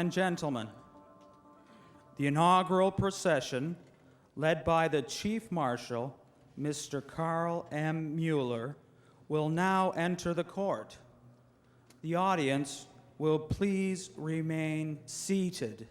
and gentlemen, the inaugural procession, led by the Chief Marshal, Mr. Carl M. Mueller, will now enter the court. The audience will please remain seated.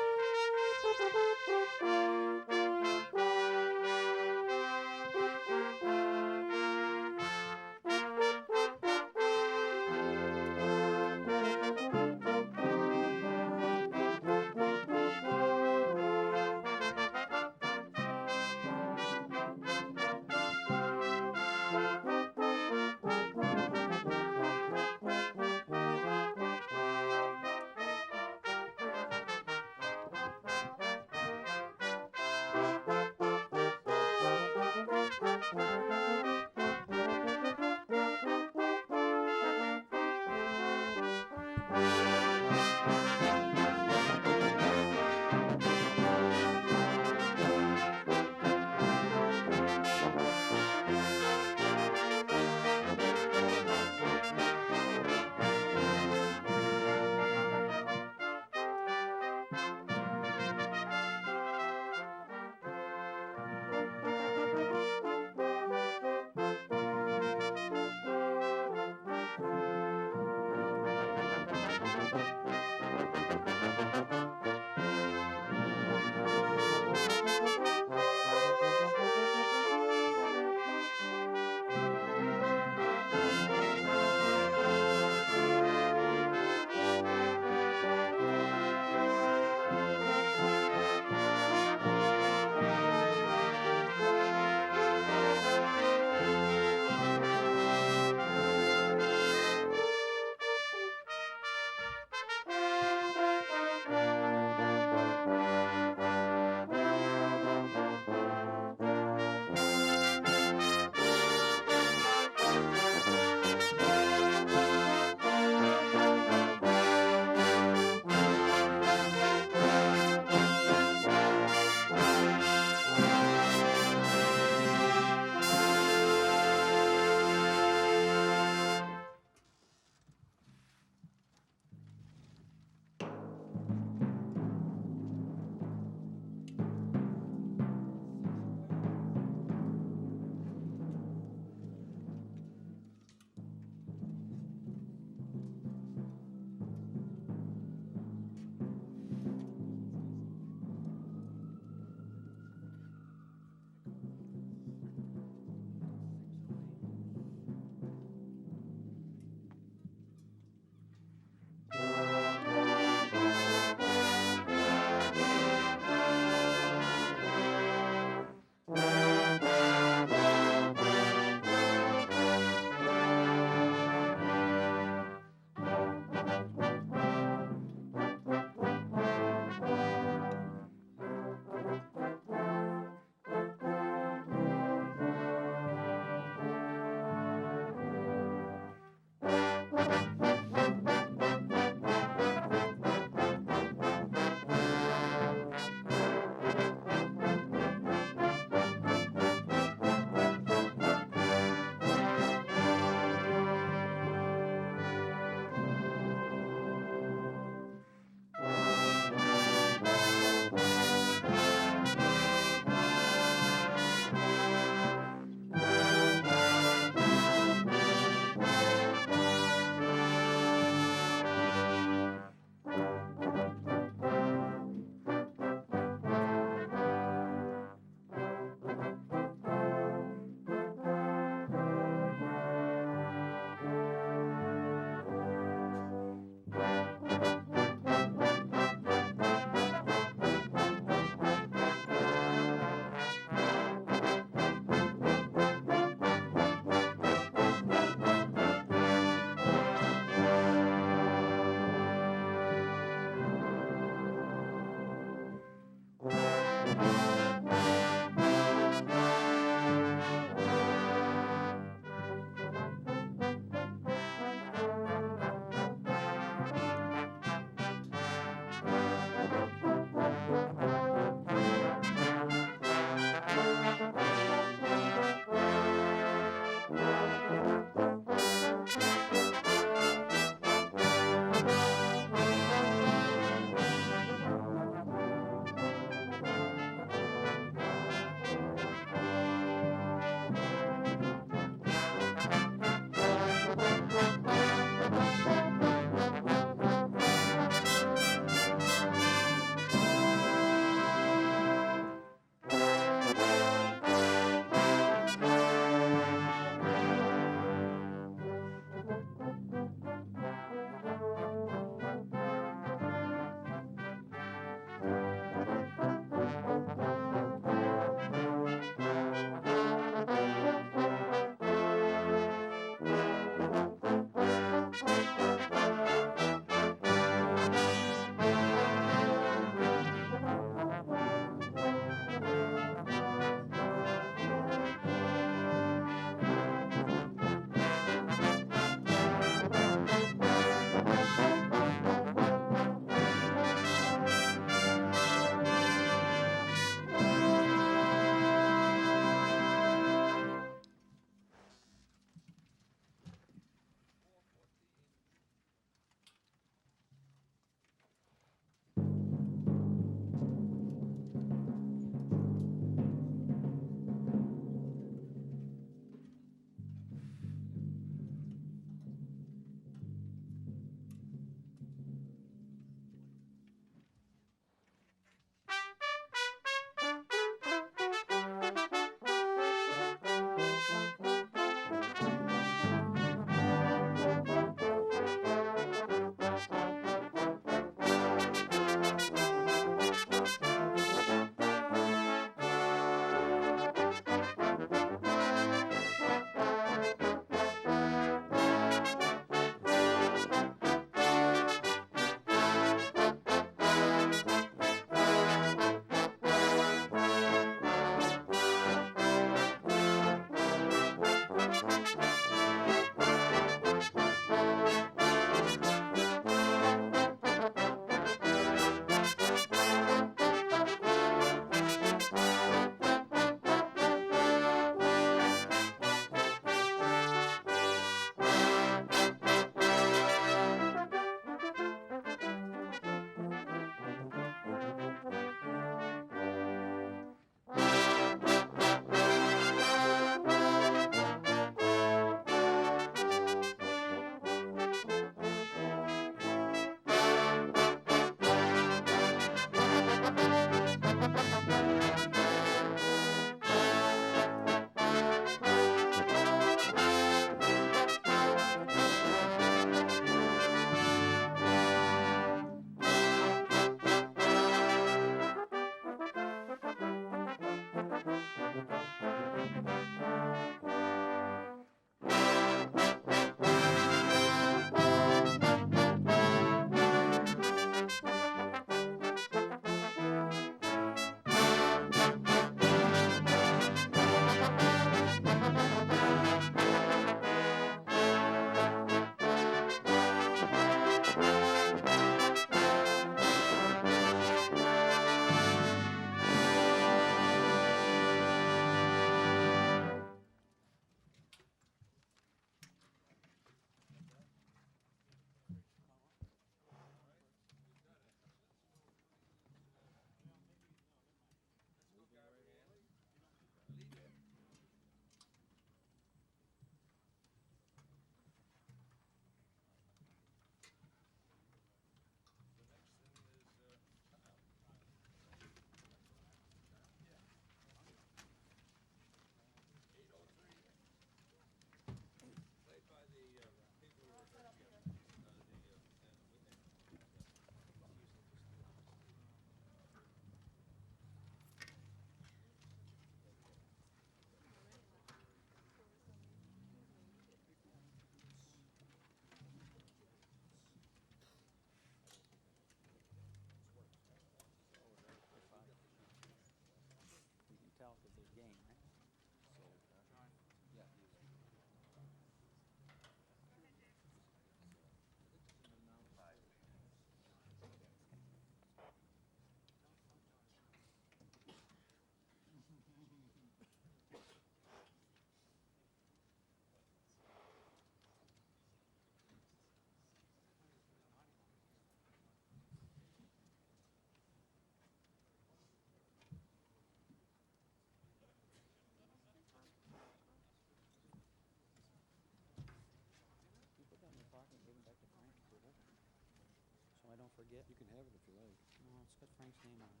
forget. You can have it if you like. No, it's got Frank's name on it.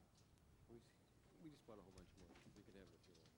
We just bought a whole bunch more. You can have it if you like.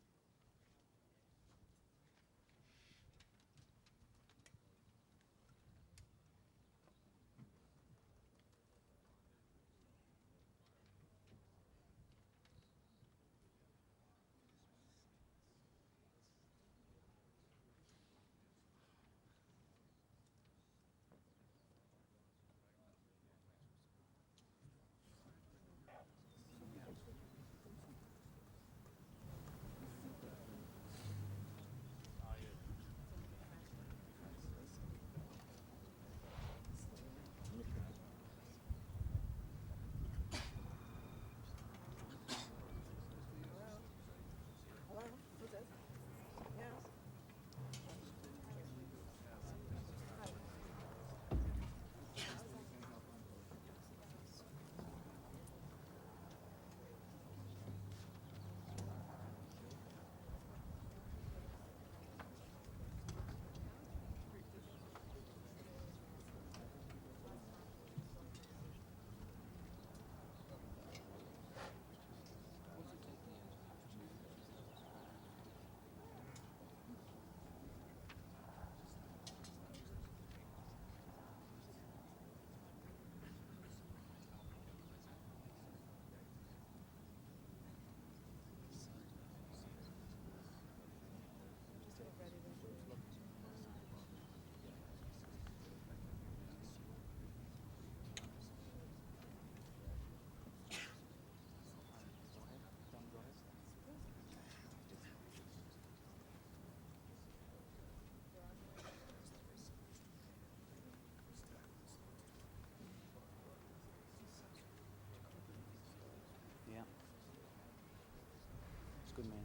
Yeah. It's a good man.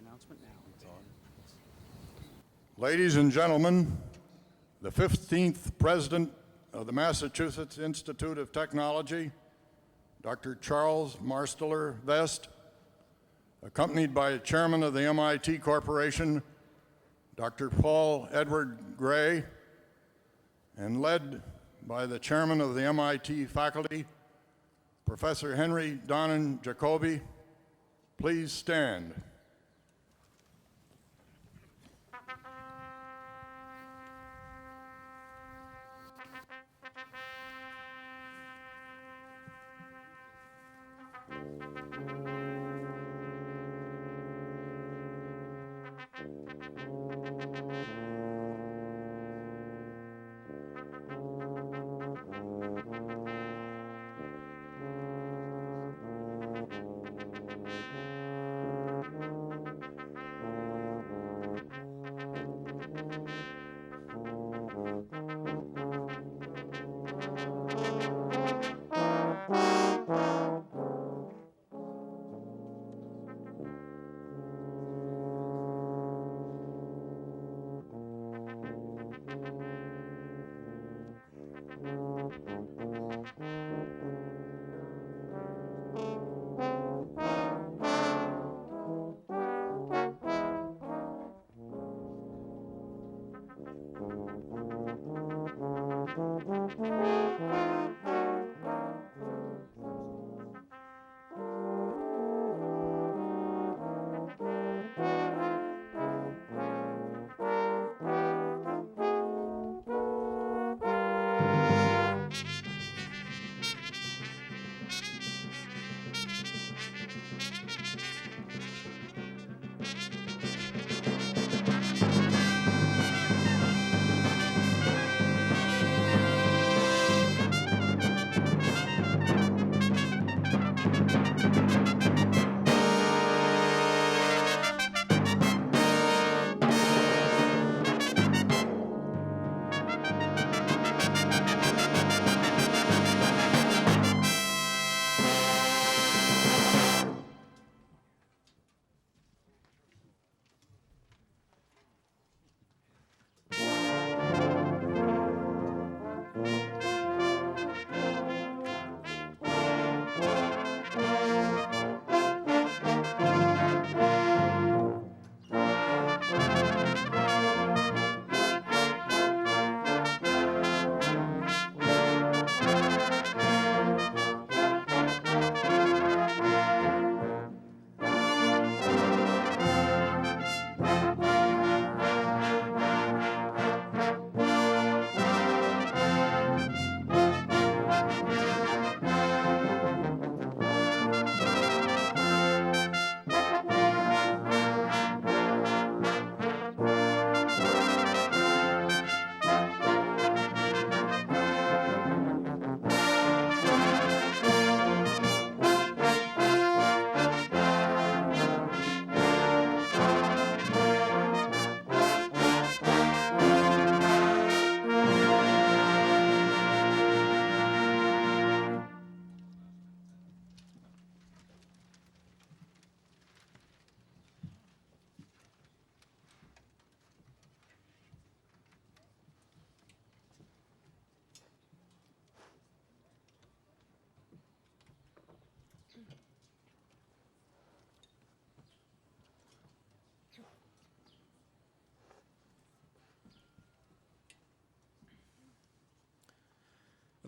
Announcement now. Ladies and gentlemen, the 15th President of the Massachusetts Institute of Technology, Dr. Charles Marsteller Vest, accompanied by Chairman of the MIT Corporation, Dr. Paul Edward Gray, and led by the Chairman of the MIT Faculty, Professor Henry Donnan Jacoby, please stand.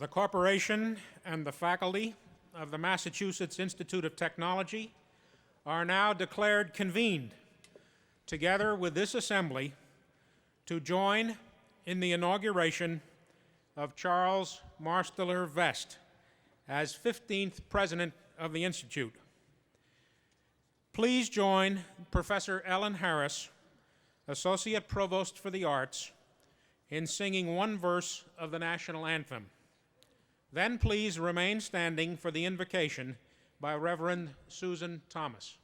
The corporation and the faculty of the Massachusetts Institute of Technology are now declared convened, together with this assembly, to join in the inauguration of Charles Marsteller Vest as 15th President of the Institute. Please join Professor Ellen Harris, Associate Provost for the Arts, in singing one verse of the national anthem. Then please remain standing for the invocation by Reverend Susan Thomas.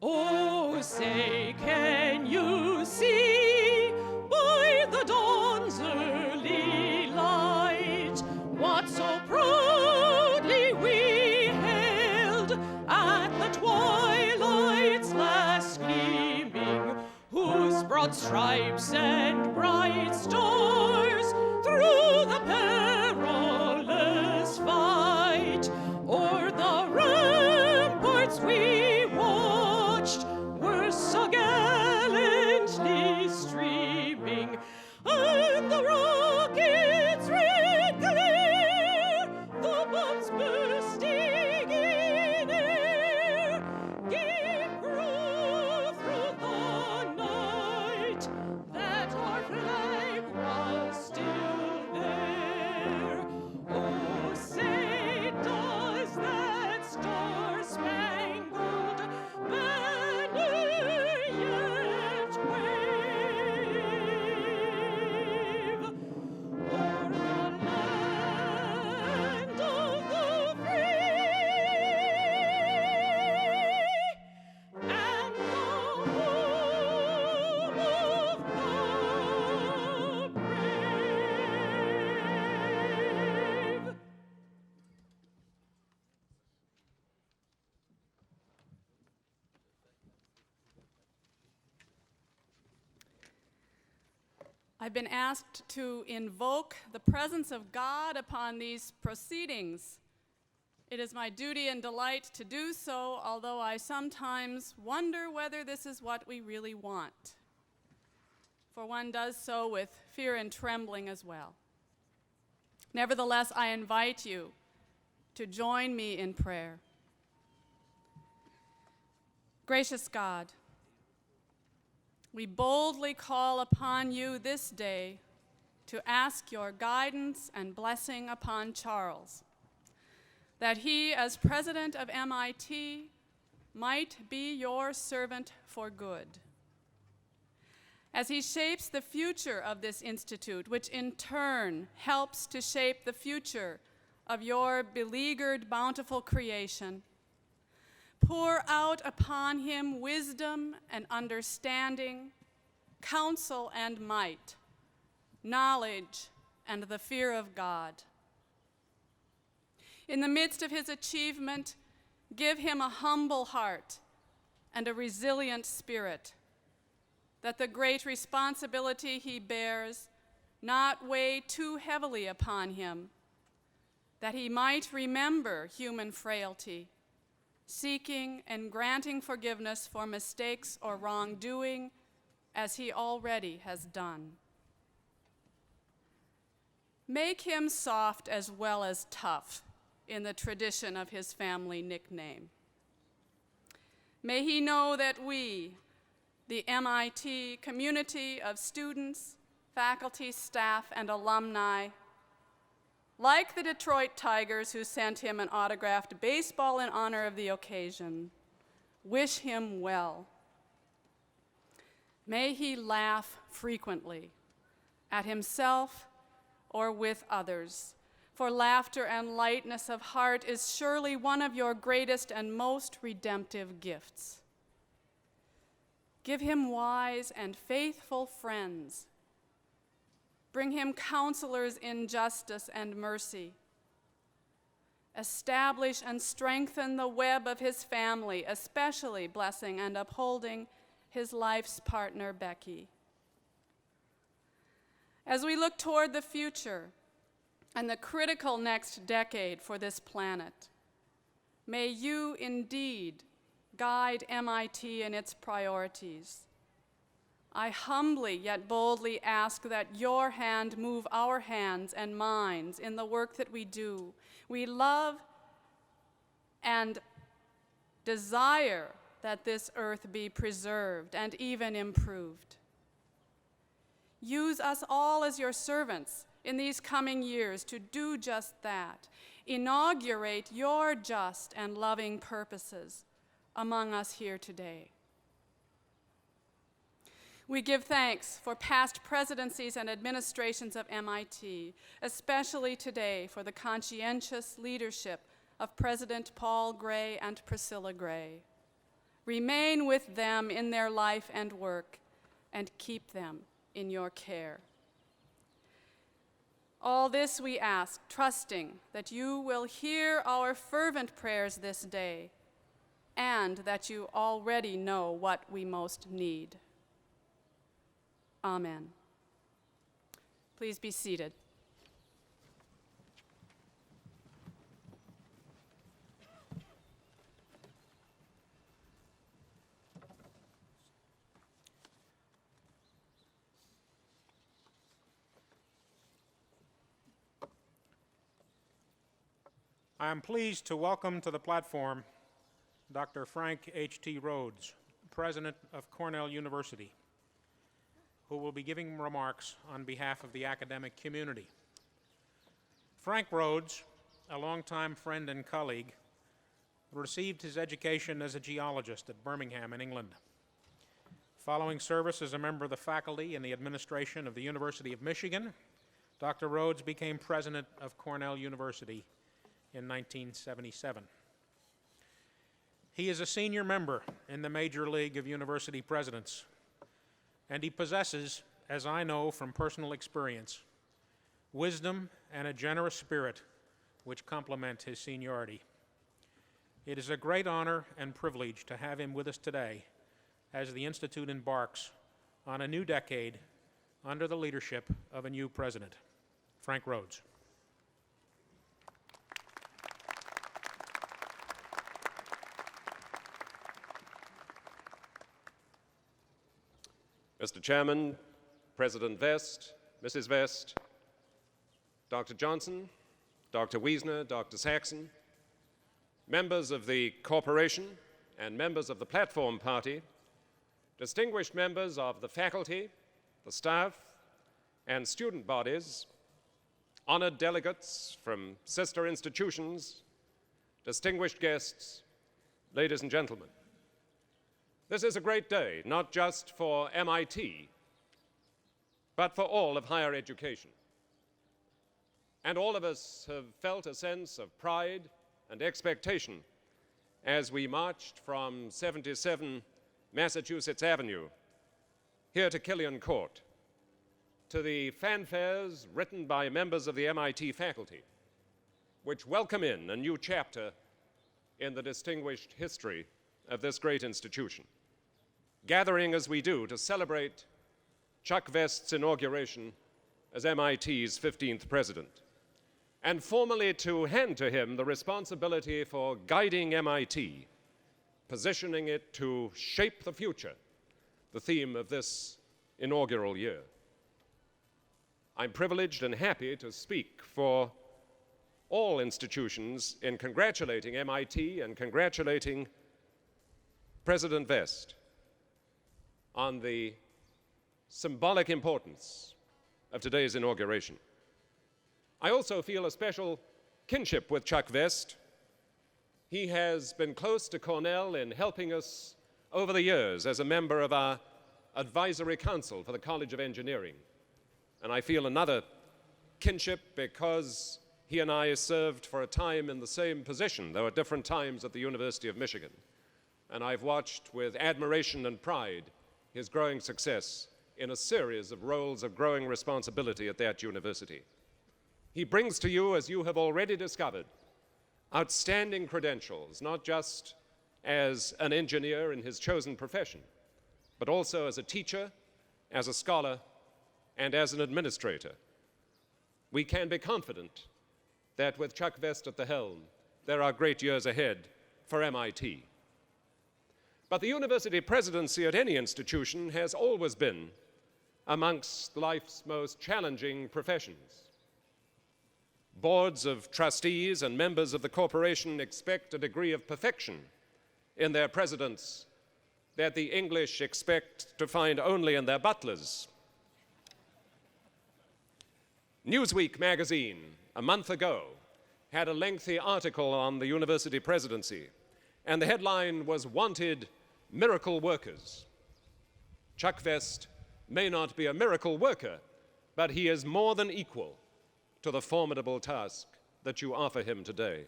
Oh, say, can you see by the dawn's early light what so proudly we hailed at the twilight's last gleaming, whose broad stripes and bright stars through the perilous fight o'er the ramparts we watched were so gallantly streaming, and the rockets red glare, the bombs bursting in air, gave proof through the night that our flag was still there. I've been asked to invoke the presence of God upon these proceedings. It is my duty and delight to do so, although I sometimes wonder whether this is what we really want. For one does so with fear and trembling as well. Nevertheless, I invite you to join me in prayer. Gracious God, we boldly call upon you this day to ask your guidance and blessing upon Charles, that he, as president of MIT, might be your servant for good. As he shapes the future of this institute, which in turn helps to shape the future of your beleaguered, bountiful creation, pour out upon him wisdom and understanding, counsel and might, knowledge and the fear of God. In the midst of his achievement, give him a humble heart and a resilient spirit, that the great responsibility he bears not weigh too heavily upon him, that he might remember human frailty, seeking and granting forgiveness for mistakes or wrongdoing, as he already has done. Make him soft as well as tough in the tradition of his family nickname. May he know that we, the MIT community of students, faculty, staff, and alumni, like the Detroit Tigers who sent him an autographed baseball in honor of the occasion, wish him well. May he laugh frequently at himself or with others, for laughter and lightness of heart is surely one of your greatest and most redemptive gifts. Give him wise and faithful friends. Bring him counselors in justice and mercy. Establish and strengthen the web of his family, especially blessing and upholding his life's partner, Becky. As we look toward the future and the critical next decade for this planet, may you indeed guide MIT in its priorities. I humbly yet boldly ask that your hand move our hands and minds in the work that we do. We love and desire that this earth be preserved and even improved. Use us all as your servants in these coming years to do just that. Inaugurate your just and loving purposes among us here today. We give thanks for past presidencies and administrations of MIT, especially today for the conscientious leadership of President Paul Gray and Priscilla Gray. Remain with them in their life and work, and keep them in your care. All this we ask, trusting that you will hear our fervent prayers this day, and that you already know what we most need. Amen. Please be seated. I am pleased to welcome to the platform Dr. Frank H.T. Rhodes, President of Cornell University, who will be giving remarks on behalf of the academic community. Frank Rhodes, a longtime friend and colleague, received his education as a geologist at Birmingham in England. Following service as a member of the faculty and the administration of the University of Michigan, Dr. Rhodes became president of Cornell University in 1977. He is a senior member in the Major League of University Presidents, and he possesses, as I know from personal experience, wisdom and a generous spirit which complement his seniority. It is a great honor and privilege to have him with us today as the Institute embarks on a new decade under the leadership of a new president, Frank Rhodes. Mr. Chairman, President Vest, Mrs. Vest, Dr. Johnson, Dr. Weisner, Dr. Saxon, members of the corporation and members of the platform party, distinguished members of the faculty, the staff, and student bodies, honored delegates from sister institutions, distinguished guests, ladies and gentlemen. This is a great day, not just for MIT, but for all of higher education. And all of us have felt a sense of pride and expectation as we marched from 77 Massachusetts Avenue here to Killian Court, to the fanfares written by members of the MIT faculty, which welcome in a new chapter in the distinguished history of this great institution. Gathering as we do to celebrate Chuck Vest's inauguration as MIT's 15th president, and formally to hand to him the responsibility for guiding MIT, positioning it to shape the future, the theme of this inaugural year. I'm privileged and happy to speak for all institutions in congratulating MIT and congratulating President Vest on the symbolic importance of today's inauguration. I also feel a special kinship with Chuck Vest. He has been close to Cornell in helping us over the years as a member of our advisory council for the College of Engineering. And I feel another kinship because he and I served for a time in the same position, though at different times at the University of Michigan. And I've watched with admiration and pride his growing success in a series of roles of growing responsibility at that university. He brings to you, as you have already discovered, outstanding credentials, not just as an engineer in his chosen profession, but also as a teacher, as a scholar, and as an administrator. We can be confident that with Chuck Vest at the helm, there are great years ahead for MIT. But the university presidency at any institution has always been amongst life's most challenging professions. Boards of trustees and members of the corporation expect a degree of perfection in their presidents that the English expect to find only in their butlers. Newsweek magazine, a month ago, had a lengthy article on the university presidency, and the headline was "Wanted Miracle Workers." Chuck Vest may not be a miracle worker, but he is more than equal to the formidable task that you offer him today.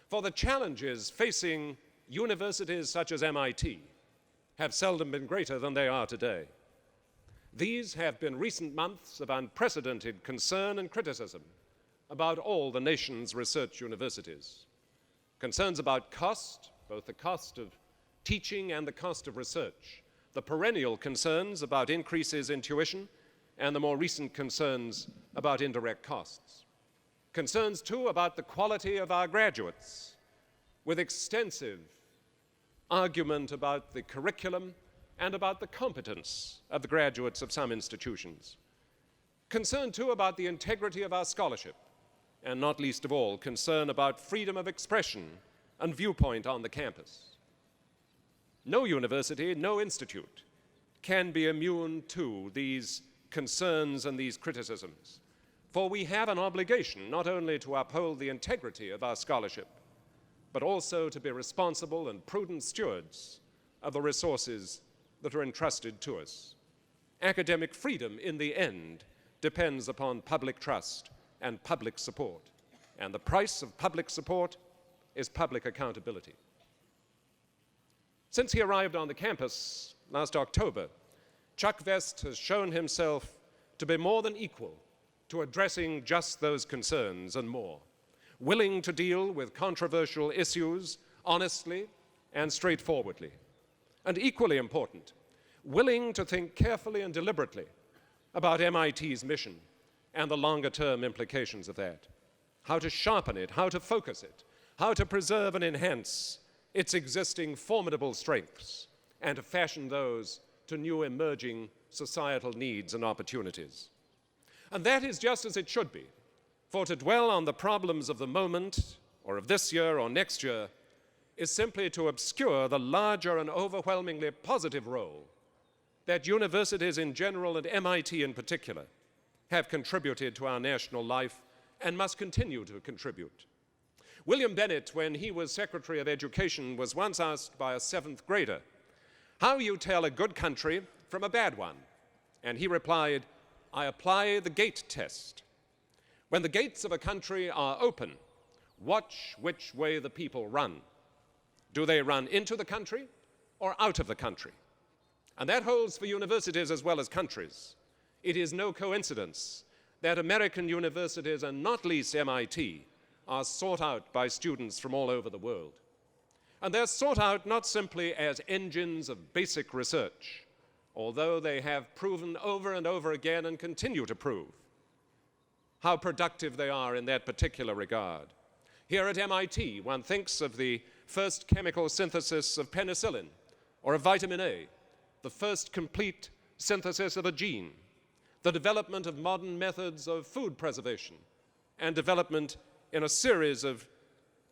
For the challenges facing universities such as MIT have seldom been greater than they are today. These have been recent months of unprecedented concern and criticism about all the nation's research universities. Concerns about cost, both the cost of teaching and the cost of research, the perennial concerns about increases in tuition, and the more recent concerns about indirect costs. Concerns, too, about the quality of our graduates, with extensive argument about the curriculum and about the competence of the graduates of some institutions. Concern, too, about the integrity of our scholarship, and not least of all, concern about freedom of expression and viewpoint on the campus. No university, no institute can be immune to these concerns and these criticisms, for we have an obligation not only to uphold the integrity of our scholarship, but also to be responsible and prudent stewards of the resources that are entrusted to us. Academic freedom, in the end, depends upon public trust and public support, and the price of public support is public accountability. Since he arrived on the campus last October, Chuck Vest has shown himself to be more than equal to addressing just those concerns and more, willing to deal with controversial issues honestly and straightforwardly, and equally important, willing to think carefully and deliberately about MIT's mission and the longer-term implications of that, how to sharpen it, how to focus it, how to preserve and enhance its existing formidable strengths, and to fashion those to new emerging societal needs and opportunities. And that is just as it should be, for to dwell on the problems of the moment, or of this year or next year, is simply to obscure the larger and overwhelmingly positive role that universities in general and MIT in particular have contributed to our national life and must continue to contribute. William Bennett, when he was Secretary of Education, was once asked by a 7th grader, "How you tell a good country from a bad one?" And he replied, "I apply the gate test. When the gates of a country are open, watch which way the people run. Do they run into the country or out of the country?" And that holds for universities as well as countries. It is no coincidence that American universities, and not least MIT, are sought out by students from all over the world. And they're sought out not simply as engines of basic research, although they have proven over and over again and continue to prove how productive they are in that particular regard. Here at MIT, one thinks of the first chemical synthesis of penicillin or of vitamin A, the first complete synthesis of a gene, the development of modern methods of food preservation, and development in a series of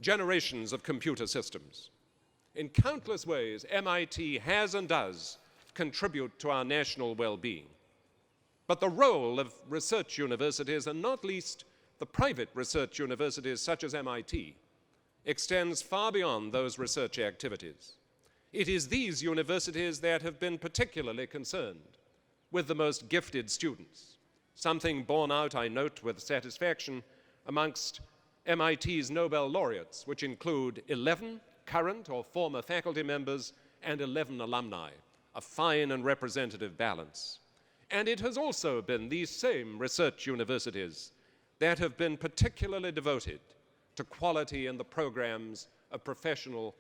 generations of computer systems. In countless ways, MIT has and does contribute to our national well-being. But the role of research universities, and not least the private research universities such as MIT, extends far beyond those research activities. It is these universities that have been particularly concerned with the most gifted students, something borne out, I note with satisfaction, amongst MIT's Nobel laureates, which include 11 current or former faculty members and 11 alumni, a fine and representative balance. And it has also been these same research universities that have been particularly devoted to quality in the programs of professional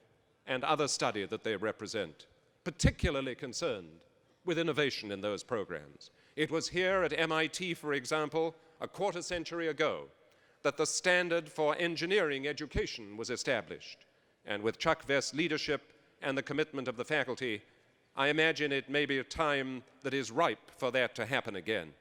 and other study that they represent, particularly concerned with innovation in those programs. It was here at MIT, for example, a quarter century ago, that the standard for engineering education was established. And with Chuck Vest's leadership and the commitment of the faculty, I imagine it may be a time that is ripe for that to happen again.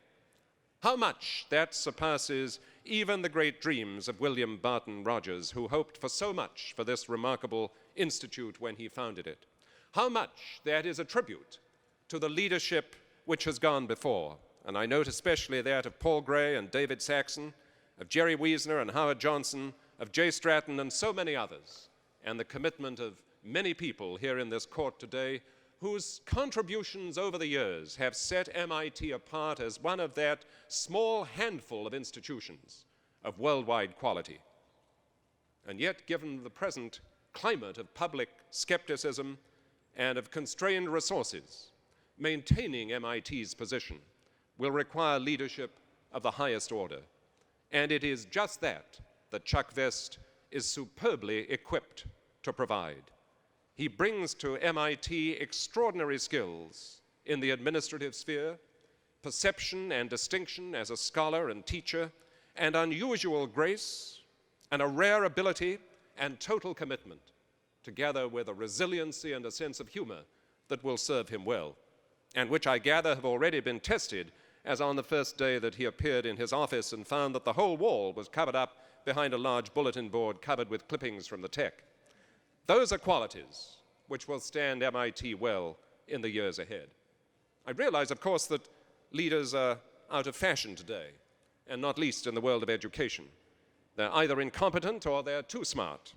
How much that surpasses even the great dreams of William Barton Rogers, who hoped for so much for this remarkable institute when he founded it. How much that is a tribute to the leadership which has gone before. And I note especially that of Paul Gray and David Saxon, of Jerry Weisner and Howard Johnson, of J. Stratton and so many others, and the commitment of many people here in this court today whose contributions over the years have set MIT apart as one of that small handful of institutions of worldwide quality. And yet, given the present climate of public skepticism and of constrained resources, maintaining MIT's position will require leadership of the highest order. And it is just that Chuck Vest is superbly equipped to provide. He brings to MIT extraordinary skills in the administrative sphere, perception and distinction as a scholar and teacher, and unusual grace, and a rare ability and total commitment, together with a resiliency and a sense of humor that will serve him well, and which I gather have already been tested, as on the first day that he appeared in his office and found that the whole wall was covered up behind a large bulletin board covered with clippings from the tech. Those are qualities which will stand MIT well in the years ahead. I realize, of course, that leaders are out of fashion today, and not least in the world of education. They're either incompetent or they're too smart.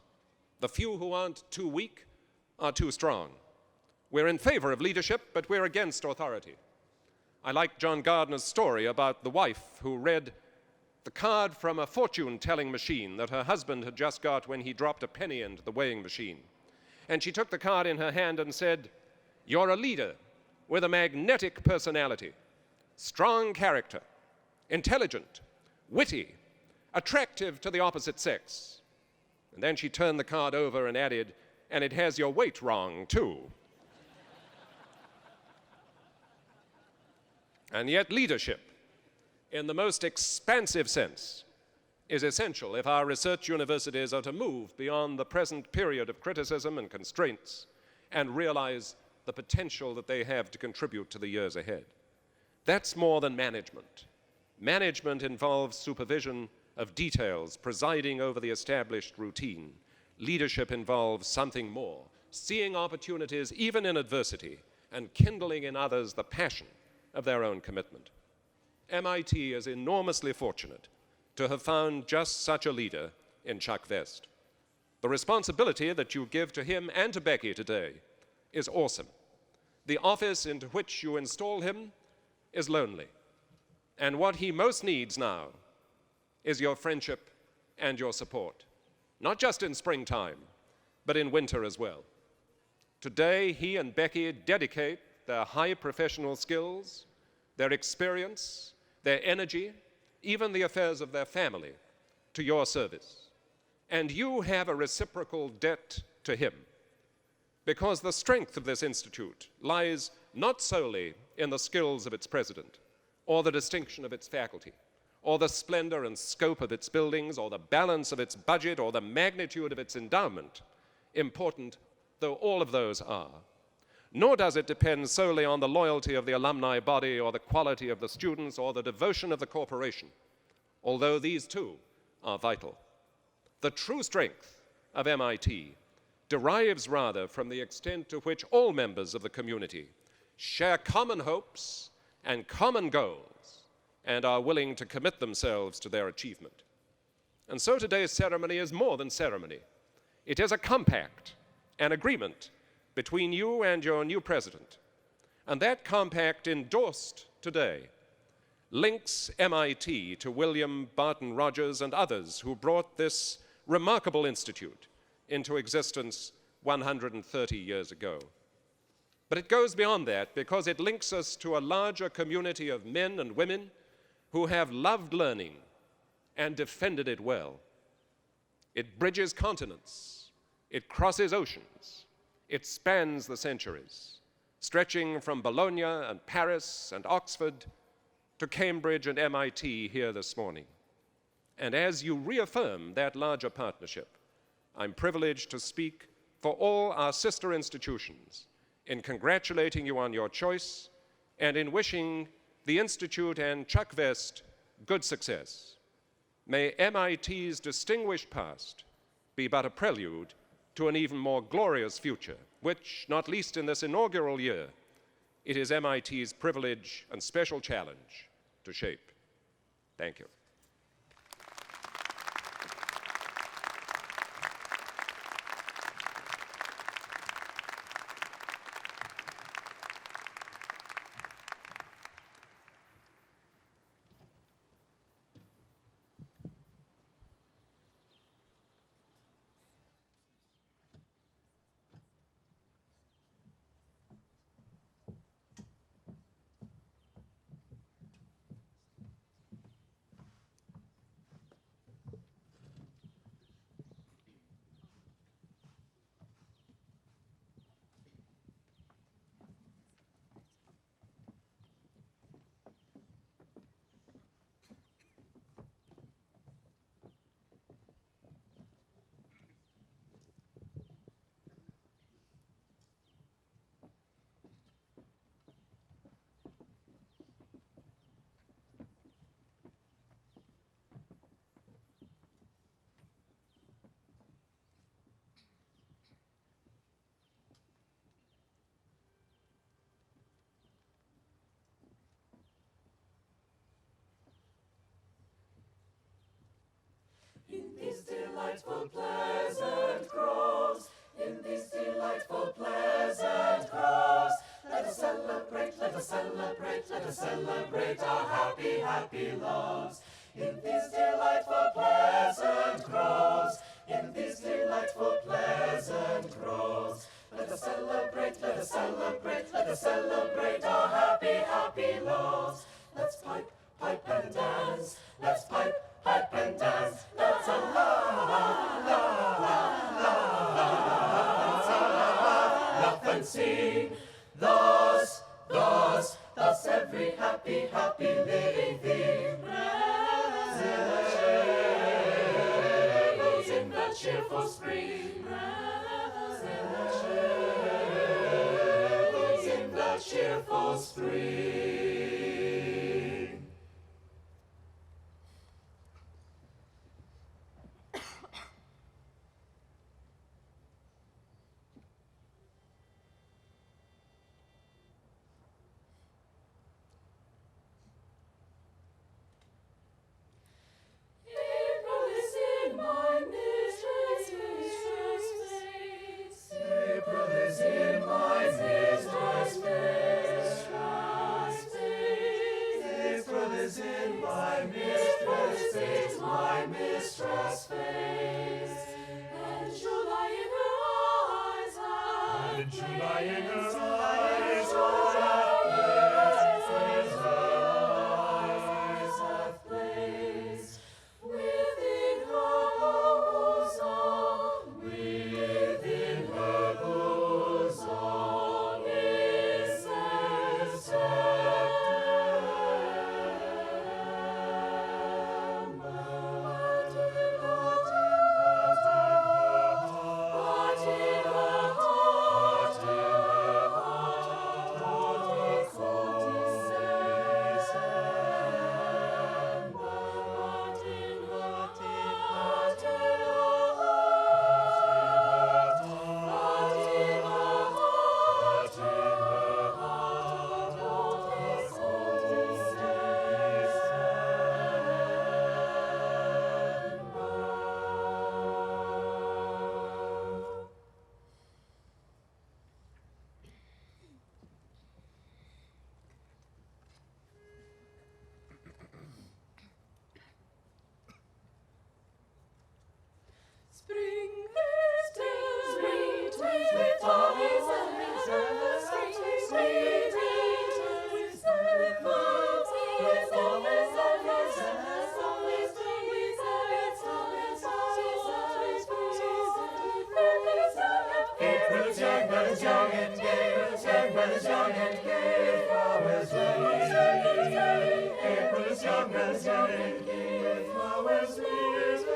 The few who aren't too weak are too strong. We're in favor of leadership, but we're against authority. I like John Gardner's story about the wife who read the card from a fortune-telling machine that her husband had just got when he dropped a penny into the weighing machine. And she took the card in her hand and said, "You're a leader with a magnetic personality, strong character, intelligent, witty, attractive to the opposite sex." And then she turned the card over and added, "And it has your weight wrong, too." And yet leadership in the most expansive sense, is essential if our research universities are to move beyond the present period of criticism and constraints and realize the potential that they have to contribute to the years ahead. That's more than management. Management involves supervision of details, presiding over the established routine. Leadership involves something more, seeing opportunities even in adversity and kindling in others the passion of their own commitment. MIT is enormously fortunate to have found just such a leader in Chuck Vest. The responsibility that you give to him and to Becky today is awesome. The office into which you install him is lonely. And what he most needs now is your friendship and your support, not just in springtime, but in winter as well. Today, he and Becky dedicate their high professional skills, their experience, their energy, even the affairs of their family, to your service. And you have a reciprocal debt to him, because the strength of this institute lies not solely in the skills of its president, or the distinction of its faculty, or the splendor and scope of its buildings, or the balance of its budget, or the magnitude of its endowment, important though all of those are. Nor does it depend solely on the loyalty of the alumni body, or the quality of the students, or the devotion of the corporation, although these too are vital. The true strength of MIT derives rather from the extent to which all members of the community share common hopes and common goals and are willing to commit themselves to their achievement. And so today's ceremony is more than ceremony. It is a compact, an agreement between you and your new president. And that compact, endorsed today, links MIT to William Barton Rogers and others who brought this remarkable institute into existence 130 years ago. But it goes beyond that, because it links us to a larger community of men and women who have loved learning and defended it well. It bridges continents, it crosses oceans, it spans the centuries, stretching from Bologna and Paris and Oxford to Cambridge and MIT here this morning. And as you reaffirm that larger partnership, I'm privileged to speak for all our sister institutions in congratulating you on your choice and in wishing the Institute and Chuck Vest good success. May MIT's distinguished past be but a prelude to an even more glorious future, which, not least in this inaugural year, it is MIT's privilege and special challenge to shape. Thank you. In these delightful pleasant groves, in these delightful pleasant groves, let us celebrate, let us celebrate, let us celebrate our happy, happy loves. In these delightful pleasant groves, in these delightful pleasant groves, let us celebrate, let us celebrate, let us celebrate our happy, happy loves. Let's pipe, pipe and dance, let's pipe, pipe and dance, let's a laugh and sing. Thus every happy, happy living thing the cheerful spring. Revelings in the cheerful spring. April is in my mistress' face. April is in my mistress' face. April is in my mistress' face, my mistress' face. And July in her eyes hath and July in her eyes hath placed within her bosom, within her bosom is Spring is sweet, with dollies and reserves, sweet, with sacrifice, with dollies and reserves, always with April is young, but is young and gay, but is young and gay, flowers leave. April is young, but is young and gay, flowers leave.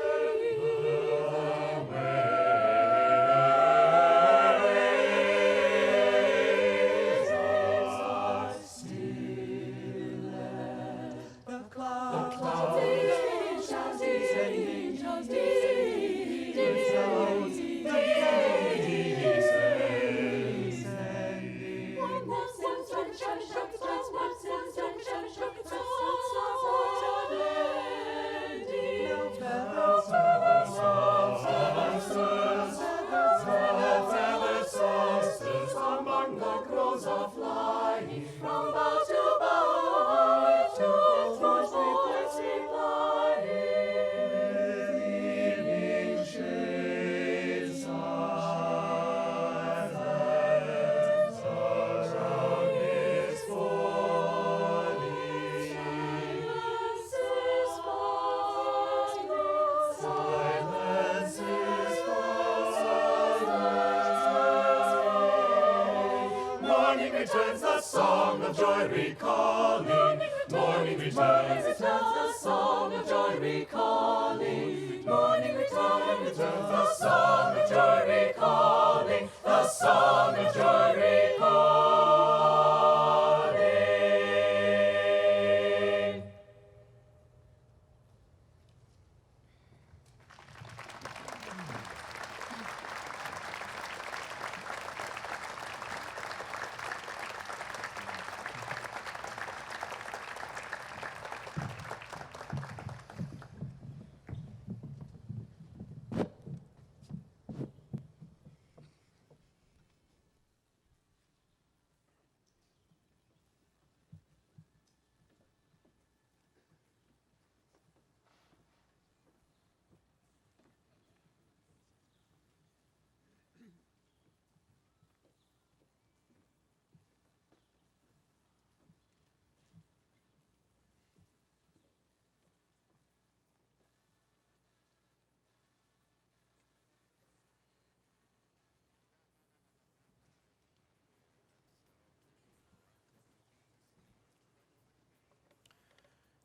Returns the song of joy recalling. Morning returns the song of joy recalling. Morning returns the song of joy recalling. The song of joy recalling.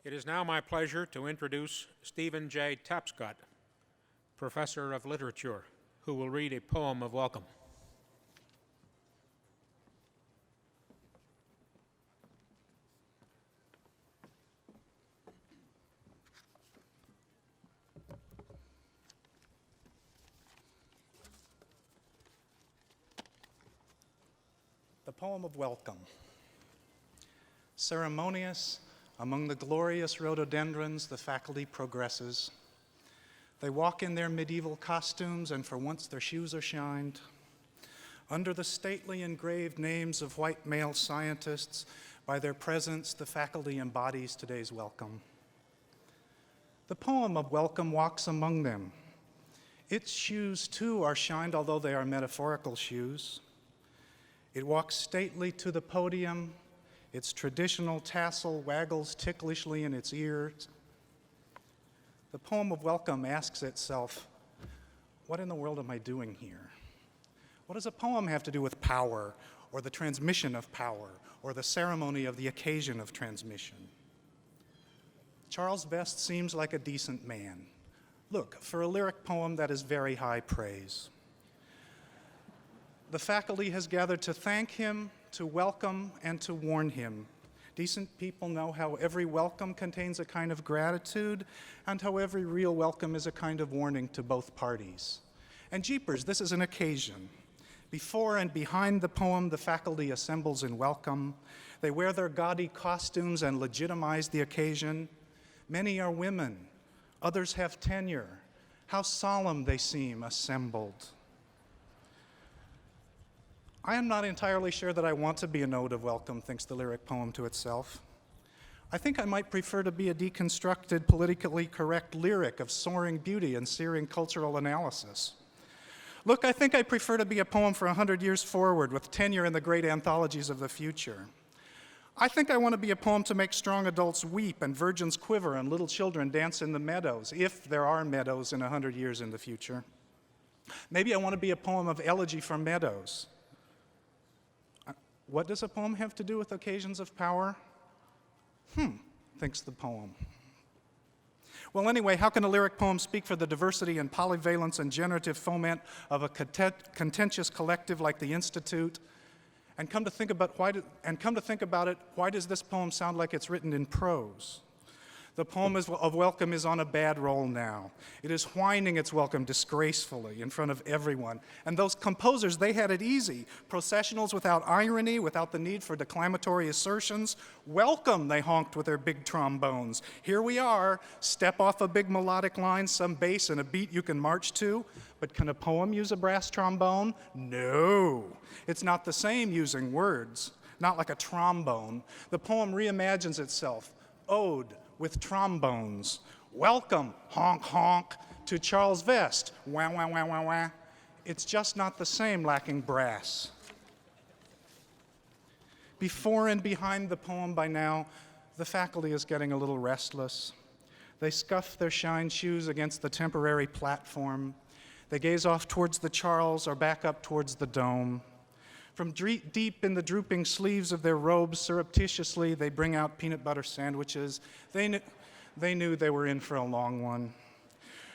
It is now my pleasure to introduce Stephen J. Tapscott, professor of literature, who will read a poem of welcome. The poem of welcome. Ceremonious, among the glorious rhododendrons, the faculty progresses. They walk in their medieval costumes, and for once their shoes are shined. Under the stately engraved names of white male scientists, by their presence, the faculty embodies today's welcome. The poem of welcome walks among them. Its shoes, too, are shined, although they are metaphorical shoes. It walks stately to the podium. Its traditional tassel waggles ticklishly in its ears. The poem of welcome asks itself, what in the world am I doing here? What does a poem have to do with power, or the transmission of power, or the ceremony of the occasion of transmission? Charles Vest seems like a decent man. Look, for a lyric poem, that is very high praise. The faculty has gathered to thank him, to welcome, and to warn him. Decent people know how every welcome contains a kind of gratitude, and how every real welcome is a kind of warning to both parties. And jeepers, this is an occasion. Before and behind the poem, the faculty assembles in welcome. They wear their gaudy costumes and legitimize the occasion. Many are women, others have tenure. How solemn they seem assembled. I am not entirely sure that I want to be a note of welcome, thinks the lyric poem to itself. I think I might prefer to be a deconstructed, politically correct lyric of soaring beauty and searing cultural analysis. Look, I think I prefer to be a poem for 100 years forward with tenure in the great anthologies of the future. I think I want to be a poem to make strong adults weep and virgins quiver and little children dance in the meadows, if there are meadows in 100 years in the future. Maybe I want to be a poem of elegy for meadows. What does a poem have to do with occasions of power? Thinks the poem. Well, anyway, how can a lyric poem speak for the diversity and polyvalence and generative foment of a contentious collective like the Institute? And come to think about it, why does this poem sound like it's written in prose? The poem of welcome is on a bad roll now. It is whining its welcome disgracefully in front of everyone. And those composers, they had it easy. Processionals without irony, without the need for declamatory assertions. Welcome, they honked with their big trombones. Here we are, step off a big melodic line, some bass and a beat you can march to. But can a poem use a brass trombone? No. It's not the same using words, not like a trombone. The poem reimagines itself. Ode with trombones. Welcome, honk, honk, to Charles Vest. Wah, wah, wah, wah, wah. It's just not the same lacking brass. Before and behind the poem by now, the faculty is getting a little restless. They scuff their shine shoes against the temporary platform. They gaze off towards the Charles or back up towards the dome. From deep in the drooping sleeves of their robes, surreptitiously, they bring out peanut butter sandwiches. They knew they were in for a long one.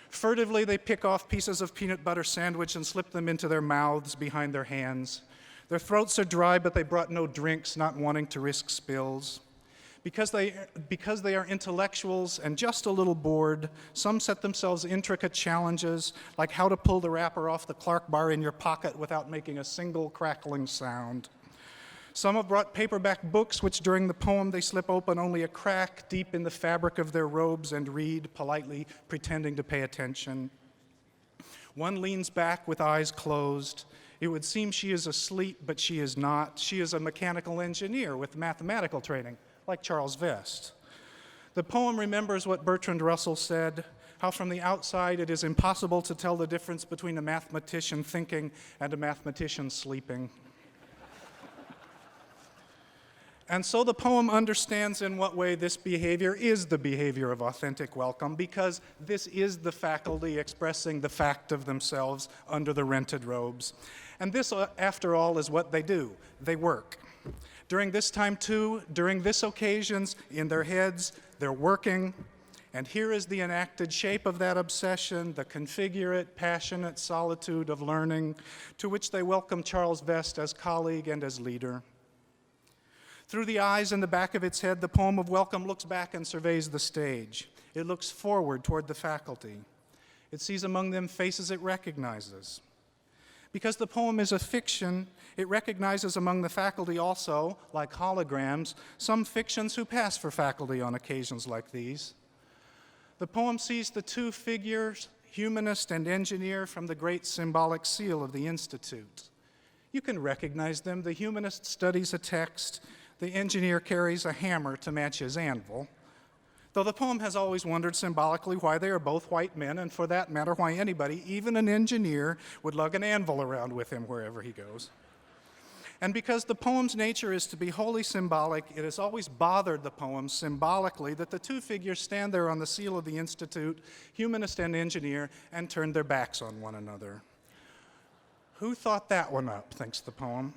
Furtively, they pick off pieces of peanut butter sandwich and slip them into their mouths behind their hands. Their throats are dry, but they brought no drinks, not wanting to risk spills. Because they are intellectuals and just a little bored, some set themselves intricate challenges, like how to pull the wrapper off the Clark bar in your pocket without making a single crackling sound. Some have brought paperback books, which during the poem they slip open only a crack deep in the fabric of their robes and read, politely pretending to pay attention. One leans back with eyes closed. It would seem she is asleep, but she is not. She is a mechanical engineer with mathematical training, like Charles Vest. The poem remembers what Bertrand Russell said, how from the outside it is impossible to tell the difference between a mathematician thinking and a mathematician sleeping. And so the poem understands in what way this behavior is the behavior of authentic welcome, because this is the faculty expressing the fact of themselves under the rented robes. And this, after all, is what they do. They work. During this time, too, during this occasions, in their heads, they're working, And here is the enacted shape of that obsession, the configurate, passionate solitude of learning, to which they welcome Charles Vest as colleague and as leader. Through the eyes in the back of its head, the poem of welcome looks back and surveys the stage. It looks forward toward the faculty. It sees among them faces it recognizes. Because the poem is a fiction, it recognizes among the faculty also, like holograms, some fictions who pass for faculty on occasions like these. The poem sees the two figures, humanist and engineer, from the great symbolic seal of the Institute. You can recognize them. The humanist studies a text. The engineer carries a hammer to match his anvil. Though the poem has always wondered symbolically why they are both white men, and for that matter, why anybody, even an engineer, would lug an anvil around with him wherever he goes. And because the poem's nature is to be wholly symbolic, it has always bothered the poem symbolically that the two figures stand there on the seal of the Institute, humanist and engineer, and turn their backs on one another. Who thought that one up, thinks the poem?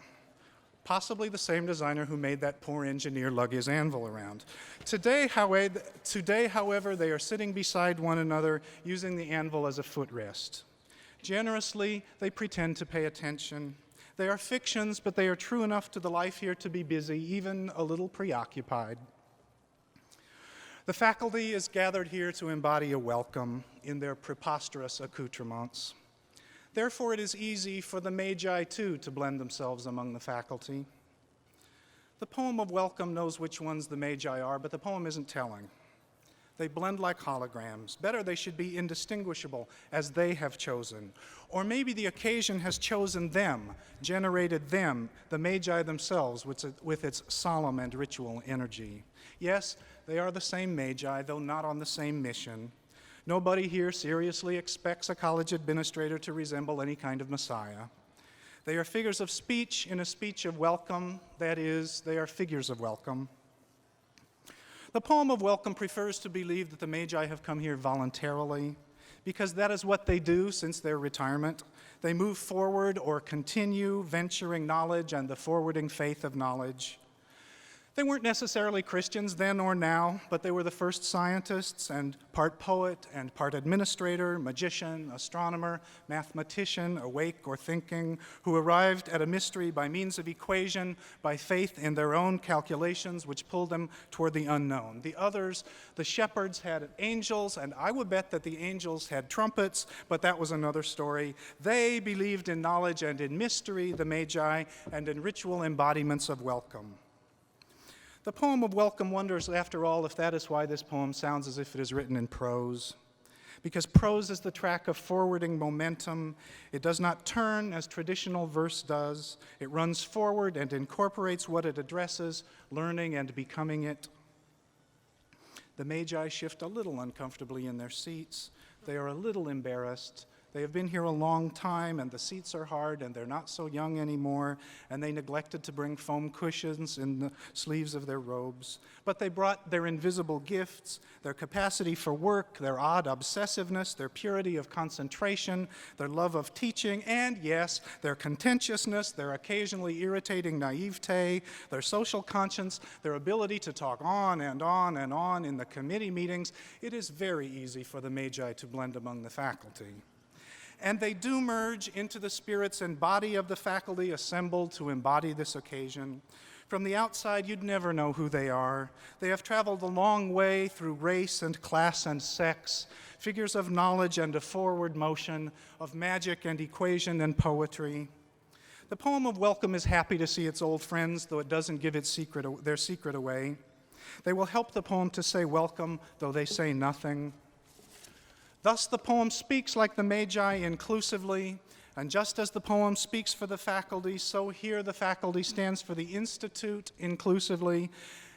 Possibly the same designer who made that poor engineer lug his anvil around. Today, however, they are sitting beside one another, using the anvil as a footrest. Generously, they pretend to pay attention. They are fictions, but they are true enough to the life here to be busy, even a little preoccupied. The faculty is gathered here to embody a welcome in their preposterous accoutrements. Therefore, it is easy for the magi, too, to blend themselves among the faculty. The poem of welcome knows which ones the magi are, but the poem isn't telling. They blend like holograms. Better, they should be indistinguishable, as they have chosen. Or maybe the occasion has chosen them, generated them, the magi themselves, with its solemn and ritual energy. Yes, they are the same magi, though not on the same mission. Nobody here seriously expects a college administrator to resemble any kind of messiah. They are figures of speech in a speech of welcome. That is, they are figures of welcome. The poem of welcome prefers to believe that the magi have come here voluntarily, because that is what they do since their retirement. They move forward or continue venturing knowledge and the forwarding faith of knowledge. They weren't necessarily Christians then or now, but they were the first scientists and part poet and part administrator, magician, astronomer, mathematician, awake or thinking, who arrived at a mystery by means of equation, by faith in their own calculations, which pulled them toward the unknown. The others, the shepherds, had angels, and I would bet that the angels had trumpets, but that was another story. They believed in knowledge and in mystery, the magi, and in ritual embodiments of welcome. The poem of welcome wonders, after all, if that is why this poem sounds as if it is written in prose. Because prose is the track of forwarding momentum. It does not turn as traditional verse does. It runs forward and incorporates what it addresses, learning and becoming it. The magi shift a little uncomfortably in their seats. They are a little embarrassed. They have been here a long time, and the seats are hard, and they're not so young anymore, and they neglected to bring foam cushions in the sleeves of their robes. But they brought their invisible gifts, their capacity for work, their odd obsessiveness, their purity of concentration, their love of teaching, and yes, their contentiousness, their occasionally irritating naivete, their social conscience, their ability to talk on and on and on in the committee meetings. It is very easy for the magi to blend among the faculty. And they do merge into the spirits and body of the faculty assembled to embody this occasion. From the outside, you'd never know who they are. They have traveled a long way through race and class and sex, figures of knowledge and of forward motion, of magic and equation and poetry. The poem of welcome is happy to see its old friends, though it doesn't give their secret away. They will help the poem to say welcome, though they say nothing. Thus, the poem speaks like the magi inclusively, and just as the poem speaks for the faculty, so here the faculty stands for the Institute inclusively,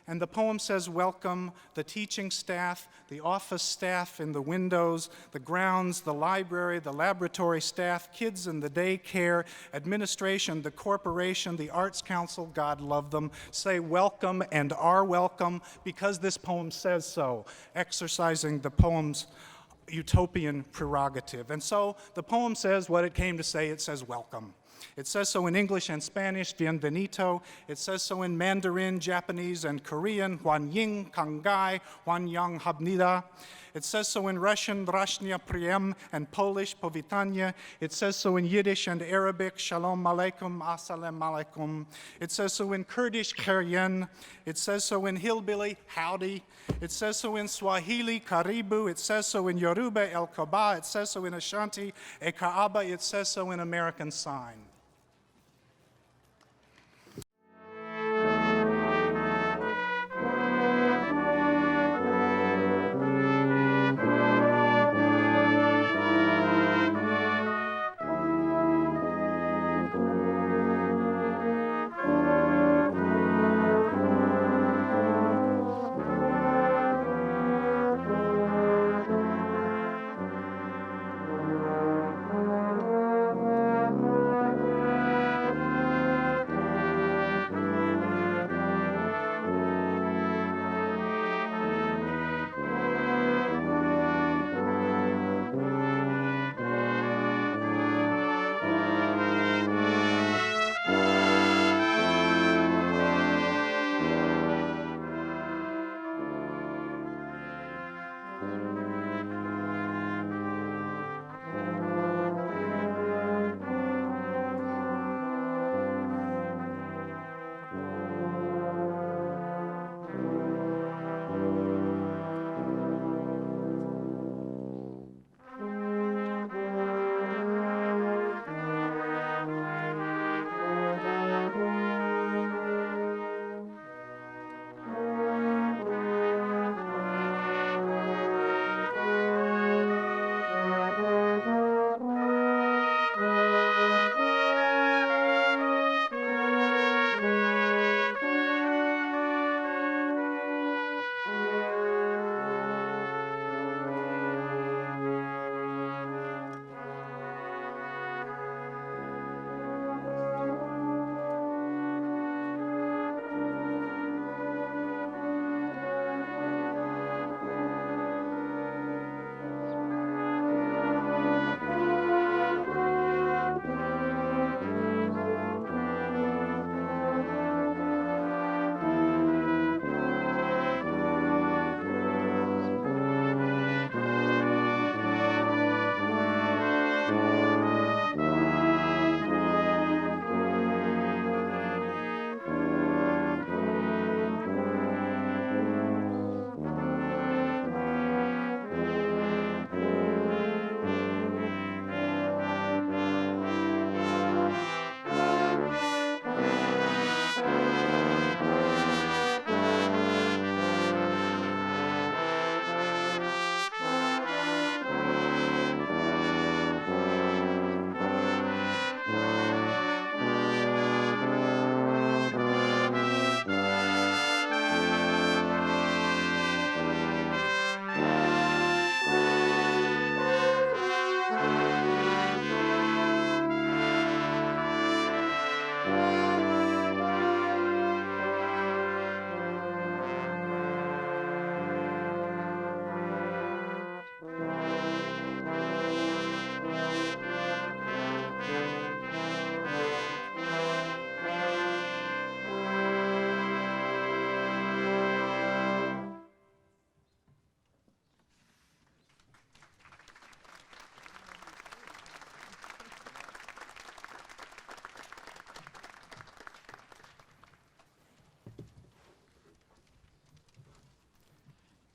and the poem says welcome, the teaching staff, the office staff in the windows, the grounds, the library, the laboratory staff, kids in the daycare, administration, the corporation, the Arts Council, God love them, say welcome and are welcome because this poem says so, exercising the poem's utopian prerogative. And so the poem says what it came to say. It says welcome. It says so in English and Spanish, bienvenido. It says so in Mandarin, Japanese, and Korean, Hwan Ying, Kangai, Hwan Yang Habnida. It says so in Russian, Drashnya Priem, and Polish, Powitanie. It says so in Yiddish and Arabic, Shalom Aleikum, Assalamu Alaikum. It says so in Kurdish, Keryen. It says so in Hillbilly, Howdy. It says so in Swahili, Karibu. It says so in Yoruba, El Kaba. It says so in Ashanti, E Kaaba. It says so in American Sign.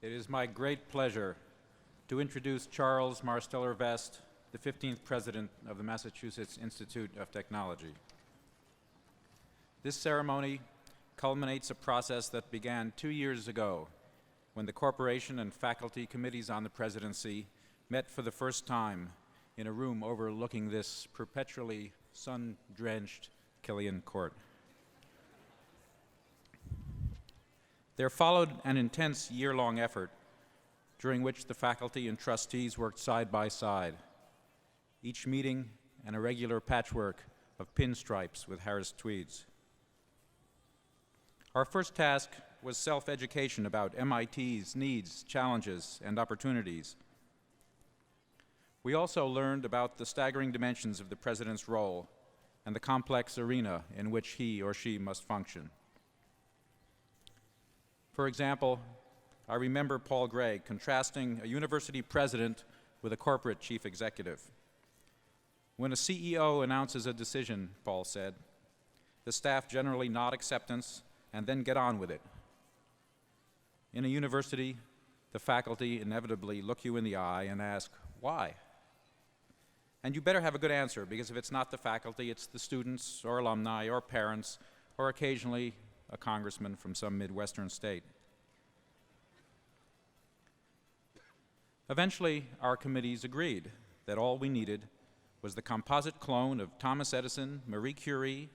It is my great pleasure to introduce Charles Marsteller Vest, the 15th President of the Massachusetts Institute of Technology. This ceremony culminates a process that began 2 years ago when the corporation and faculty committees on the presidency met for the first time in a room overlooking this perpetually sun-drenched Killian Court. There followed an intense year-long effort during which the faculty and trustees worked side by side, each meeting an irregular patchwork of pinstripes with Harris tweeds. Our first task was self-education about MIT's needs, challenges, and opportunities. We also learned about the staggering dimensions of the president's role and the complex arena in which he or she must function. For example, I remember Paul Gray contrasting a university president with a corporate chief executive. When a CEO announces a decision, Paul said, the staff generally nod acceptance and then get on with it. In a university, the faculty inevitably look you in the eye and ask, why? And you better have a good answer, because if it's not the faculty, it's the students or alumni or parents or occasionally a congressman from some Midwestern state. Eventually, our committees agreed that all we needed was the composite clone of Thomas Edison, Marie Curie,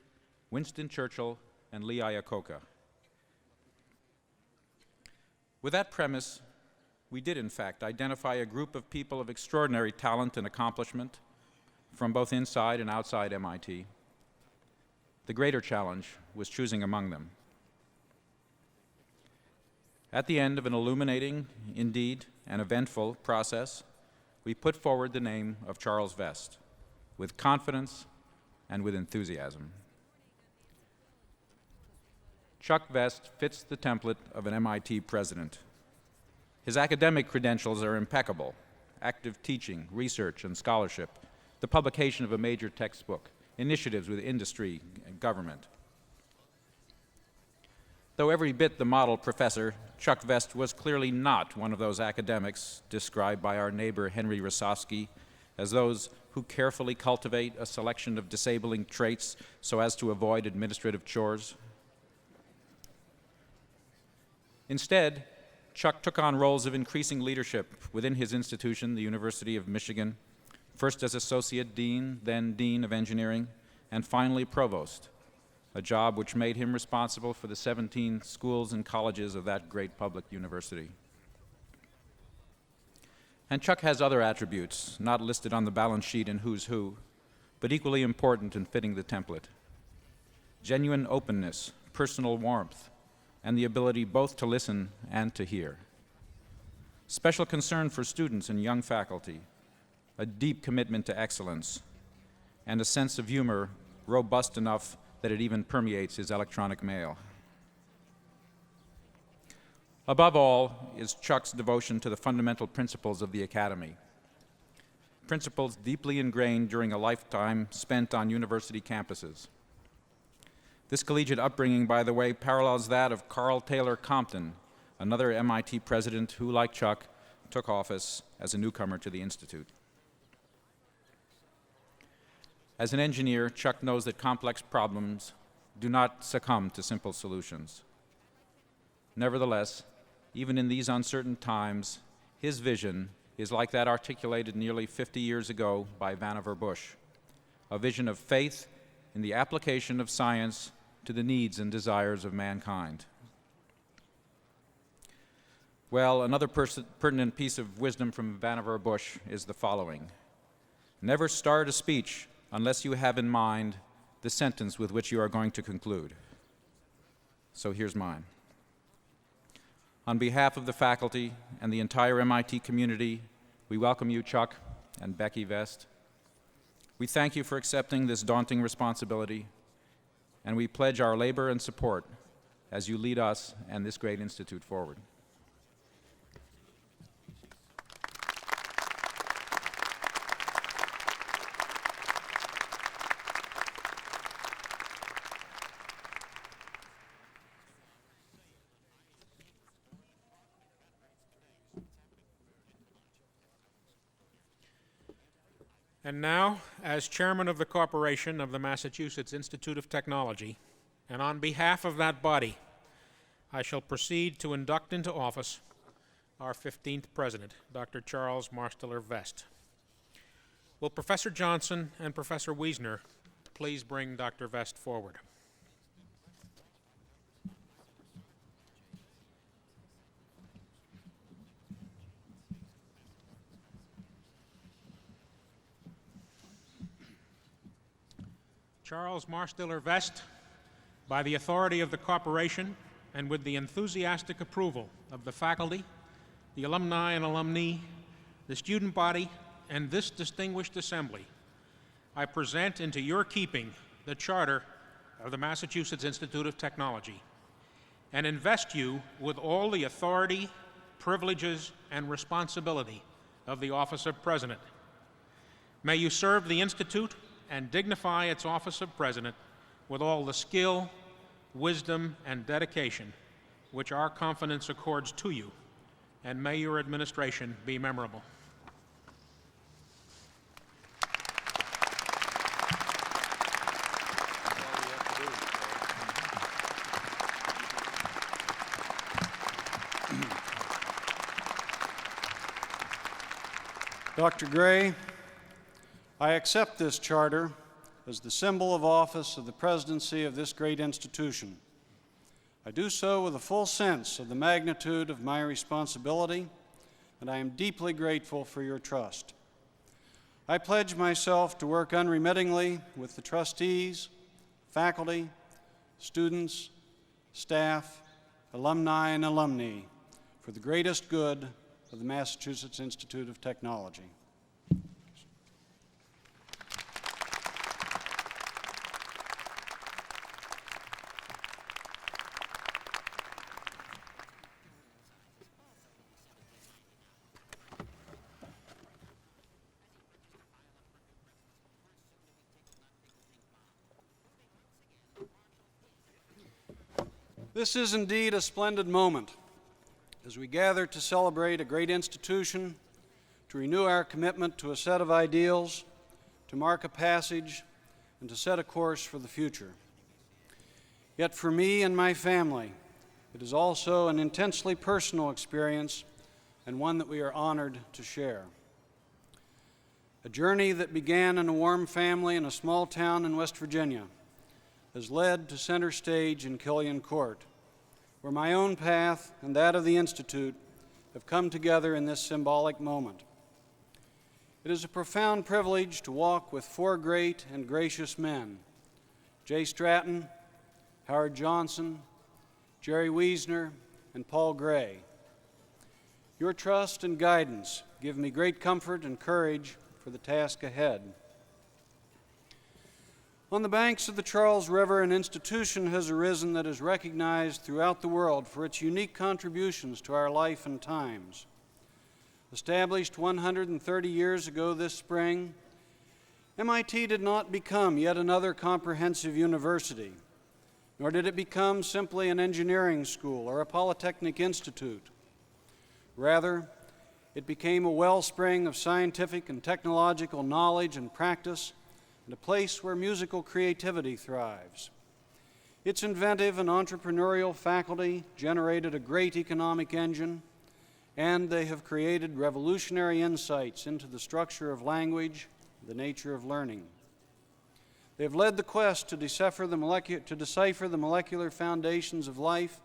Winston Churchill, and Lee Iacocca. With that premise, we did, in fact, identify a group of people of extraordinary talent and accomplishment from both inside and outside MIT. The greater challenge was choosing among them. At the end of an illuminating, indeed, and eventful process, we put forward the name of Charles Vest with confidence and with enthusiasm. Chuck Vest fits the template of an MIT president. His academic credentials are impeccable: active teaching, research, and scholarship, the publication of a major textbook, initiatives with industry and government. Though every bit the model professor, Chuck Vest was clearly not one of those academics described by our neighbor Henry Rosofsky as those who carefully cultivate a selection of disabling traits so as to avoid administrative chores. Instead, Chuck took on roles of increasing leadership within his institution, the University of Michigan, first as Associate Dean, then Dean of Engineering, and finally Provost, a job which made him responsible for the 17 schools and colleges of that great public university. And Chuck has other attributes, not listed on the balance sheet in Who's Who, but equally important in fitting the template: genuine openness, personal warmth, and the ability both to listen and to hear. Special concern for students and young faculty, a deep commitment to excellence, and a sense of humor robust enough that it even permeates his electronic mail. Above all is Chuck's devotion to the fundamental principles of the Academy, principles deeply ingrained during a lifetime spent on university campuses. This collegiate upbringing, by the way, parallels that of Carl Taylor Compton, another MIT president who, like Chuck, took office as a newcomer to the Institute. As an engineer, Chuck knows that complex problems do not succumb to simple solutions. Nevertheless, even in these uncertain times, his vision is like that articulated nearly 50 years ago by Vannevar Bush, a vision of faith in the application of science to the needs and desires of mankind. Well, another pertinent piece of wisdom from Vannevar Bush is the following: never start a speech unless you have in mind the sentence with which you are going to conclude. So here's mine. On behalf of the faculty and the entire MIT community, we welcome you, Chuck and Becky Vest. We thank you for accepting this daunting responsibility, and we pledge our labor and support as you lead us and this great institute forward. And now, as chairman of the corporation of the Massachusetts Institute of Technology, and on behalf of that body, I shall proceed to induct into office our 15th president, Dr. Charles Marsteller Vest. Will Professor Johnson and Professor Weisner please bring Dr. Vest forward? Charles Marsteller Vest, by the authority of the corporation and with the enthusiastic approval of the faculty, the alumni and alumnae, the student body, and this distinguished assembly, I present into your keeping the charter of the Massachusetts Institute of Technology and invest you with all the authority privileges, and responsibility of the office of President. May you serve the Institute and dignify its office of President with all the skill, wisdom, and dedication which our confidence accords to you, and may your administration be memorable. Dr. Gray, I accept this charter as the symbol of office of the presidency of this great institution. I do so with a full sense of the magnitude of my responsibility, and I am deeply grateful for your trust. I pledge myself to work unremittingly with the trustees, faculty, students, staff, alumni, and alumni for the greatest good of the Massachusetts Institute of Technology. This is indeed a splendid moment as we gather to celebrate a great institution, to renew our commitment to a set of ideals, to mark a passage, and to set a course for the future. Yet for me and my family, it is also an intensely personal experience and one that we are honored to share. A journey that began in a warm family in a small town in West Virginia has led to center stage in Killian Court, where my own path and that of the Institute have come together in this symbolic moment. It is a profound privilege to walk with four great and gracious men, J. Stratton, Howard Johnson, Jerry Weisner, and Paul Gray. Your trust and guidance give me great comfort and courage for the task ahead. On the banks of the Charles River, an institution has arisen that is recognized throughout the world for its unique contributions to our life and times. Established 130 years ago this spring, MIT did not become yet another comprehensive university, nor did it become simply an engineering school or a polytechnic institute. Rather, it became a wellspring of scientific and technological knowledge and practice, and a place where musical creativity thrives. Its inventive and entrepreneurial faculty generated a great economic engine, and they have created revolutionary insights into the structure of language, the nature of learning. They have led the quest to decipher the molecular foundations of life.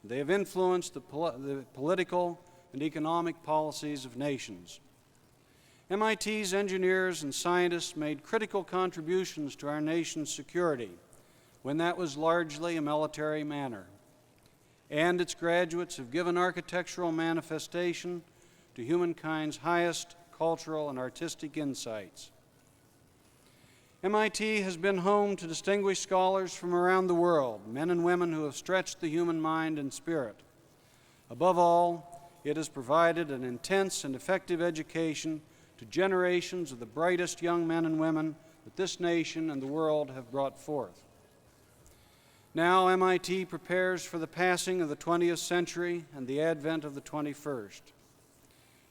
They have influenced the political and economic policies of nations. MIT's engineers and scientists made critical contributions to our nation's security when that was largely a military manner. And its graduates have given architectural manifestation to humankind's highest cultural and artistic insights. MIT has been home to distinguished scholars from around the world, men and women who have stretched the human mind and spirit. Above all, it has provided an intense and effective education to generations of the brightest young men and women that this nation and the world have brought forth. Now MIT prepares for the passing of the 20th century and the advent of the 21st.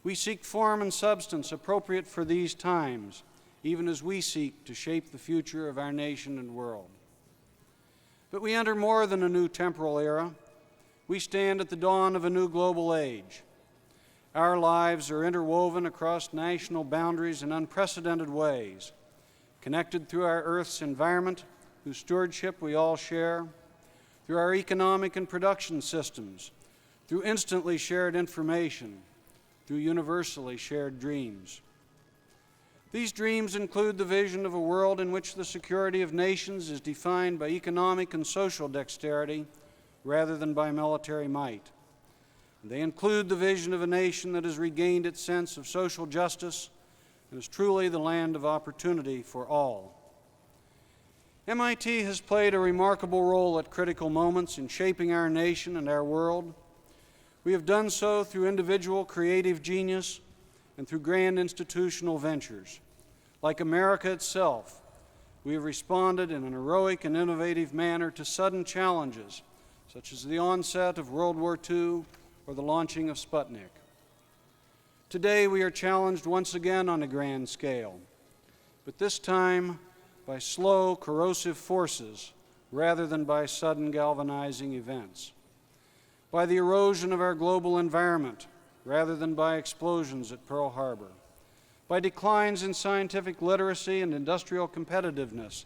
We seek form and substance appropriate for these times, even as we seek to shape the future of our nation and world. But we enter more than a new temporal era. We stand at the dawn of a new global age. Our lives are interwoven across national boundaries in unprecedented ways, connected through our Earth's environment, whose stewardship we all share, through our economic and production systems, through instantly shared information, through universally shared dreams. These dreams include the vision of a world in which the security of nations is defined by economic and social dexterity rather than by military might. They include the vision of a nation that has regained its sense of social justice and is truly the land of opportunity for all. MIT has played a remarkable role at critical moments in shaping our nation and our world. We have done so through individual creative genius and through grand institutional ventures. Like America itself, we have responded in an heroic and innovative manner to sudden challenges, such as the onset of World War II or the launching of Sputnik. Today, we are challenged once again on a grand scale, but this time by slow, corrosive forces rather than by sudden galvanizing events, by the erosion of our global environment rather than by explosions at Pearl Harbor, by declines in scientific literacy and industrial competitiveness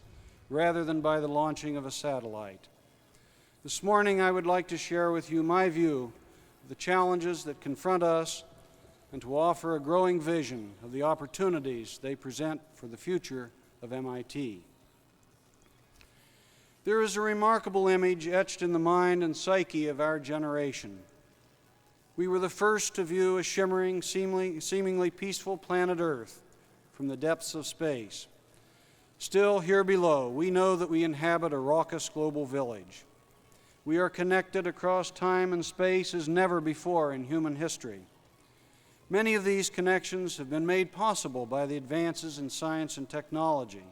rather than by the launching of a satellite. This morning, I would like to share with you my view of the challenges that confront us and to offer a growing vision of the opportunities they present for the future of MIT. There is a remarkable image etched in the mind and psyche of our generation. We were the first to view a shimmering, seemingly peaceful planet Earth from the depths of space. Still, here below, we know that we inhabit a raucous global village. We are connected across time and space as never before in human history. Many of these connections have been made possible by the advances in science and technology.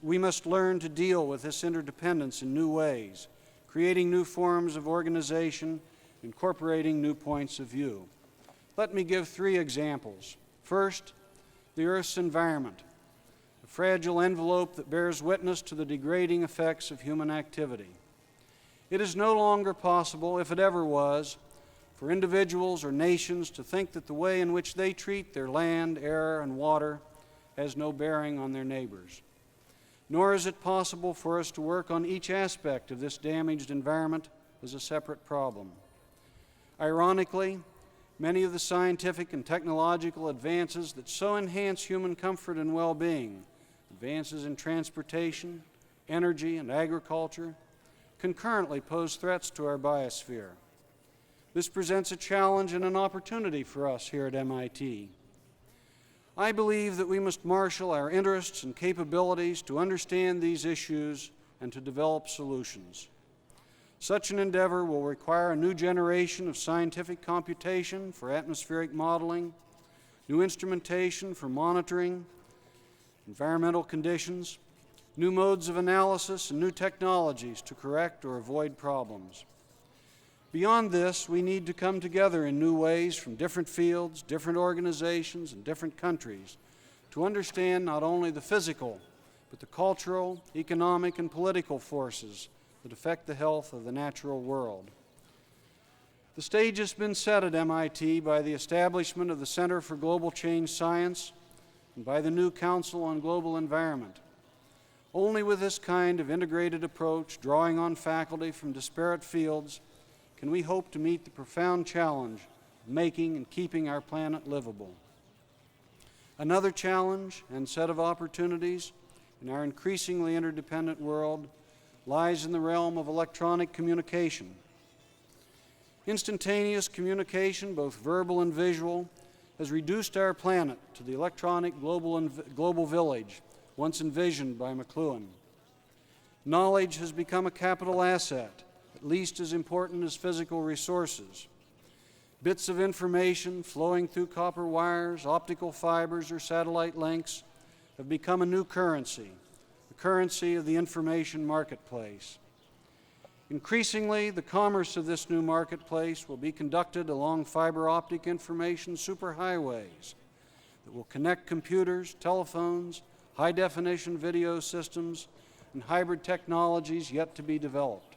We must learn to deal with this interdependence in new ways, creating new forms of organization, incorporating new points of view. Let me give 3 examples. First, the Earth's environment, a fragile envelope that bears witness to the degrading effects of human activity. It is no longer possible, if it ever was, for individuals or nations to think that the way in which they treat their land, air, and water has no bearing on their neighbors. Nor is it possible for us to work on each aspect of this damaged environment as a separate problem. Ironically, many of the scientific and technological advances that so enhance human comfort and well-being, advances in transportation, energy, and agriculture, concurrently pose threats to our biosphere. This presents a challenge and an opportunity for us here at MIT. I believe that we must marshal our interests and capabilities to understand these issues and to develop solutions. Such an endeavor will require a new generation of scientific computation for atmospheric modeling, new instrumentation for monitoring environmental conditions, new modes of analysis, and new technologies to correct or avoid problems. Beyond this, we need to come together in new ways from different fields, different organizations, and different countries to understand not only the physical, but the cultural, economic, and political forces that affect the health of the natural world. The stage has been set at MIT by the establishment of the Center for Global Change Science and by the new Council on Global Environment. Only with this kind of integrated approach, drawing on faculty from disparate fields, can we hope to meet the profound challenge of making and keeping our planet livable. Another challenge and set of opportunities in our increasingly interdependent world lies in the realm of electronic communication. Instantaneous communication, both verbal and visual, has reduced our planet to the electronic global village once envisioned by McLuhan. Knowledge has become a capital asset, at least as important as physical resources. Bits of information flowing through copper wires, optical fibers, or satellite links have become a new currency, the currency of the information marketplace. Increasingly, the commerce of this new marketplace will be conducted along fiber optic information superhighways that will connect computers, telephones, high-definition video systems, and hybrid technologies yet to be developed.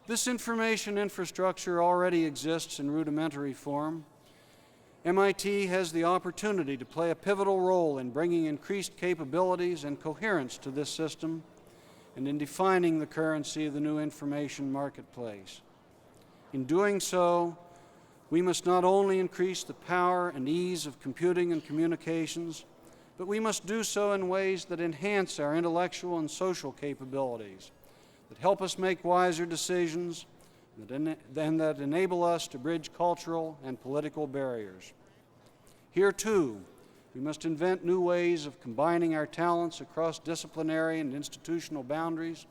This information infrastructure already exists in rudimentary form. MIT has the opportunity to play a pivotal role in bringing increased capabilities and coherence to this system and in defining the currency of the new information marketplace. In doing so, we must not only increase the power and ease of computing and communications, but we must do so in ways that enhance our intellectual and social capabilities, that help us make wiser decisions, and that enable us to bridge cultural and political barriers. Here, too, we must invent new ways of combining our talents across disciplinary and institutional boundaries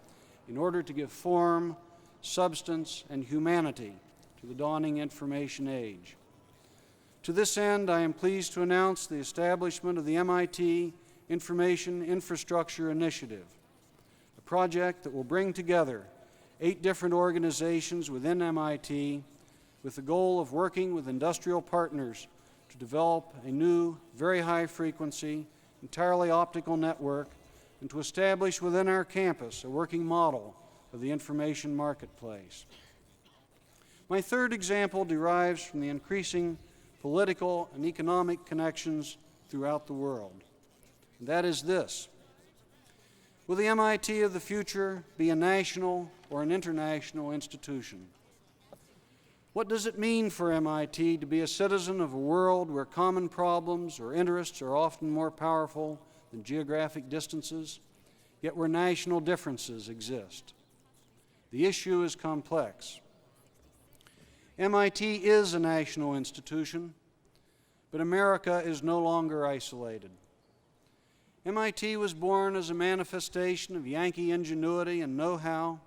in order to give form, substance, and humanity to the dawning information age. To this end, I am pleased to announce the establishment of the MIT Information Infrastructure Initiative, a project that will bring together 8 different organizations within MIT with the goal of working with industrial partners to develop a new, very high-frequency, entirely optical network and to establish within our campus a working model of the information marketplace. My third example derives from the increasing political and economic connections throughout the world. And that is this: will the MIT of the future be a national or an international institution? What does it mean for MIT to be a citizen of a world where common problems or interests are often more powerful than geographic distances, yet where national differences exist? The issue is complex. MIT is a national institution, but America is no longer isolated. MIT was born as a manifestation of Yankee ingenuity and know-how.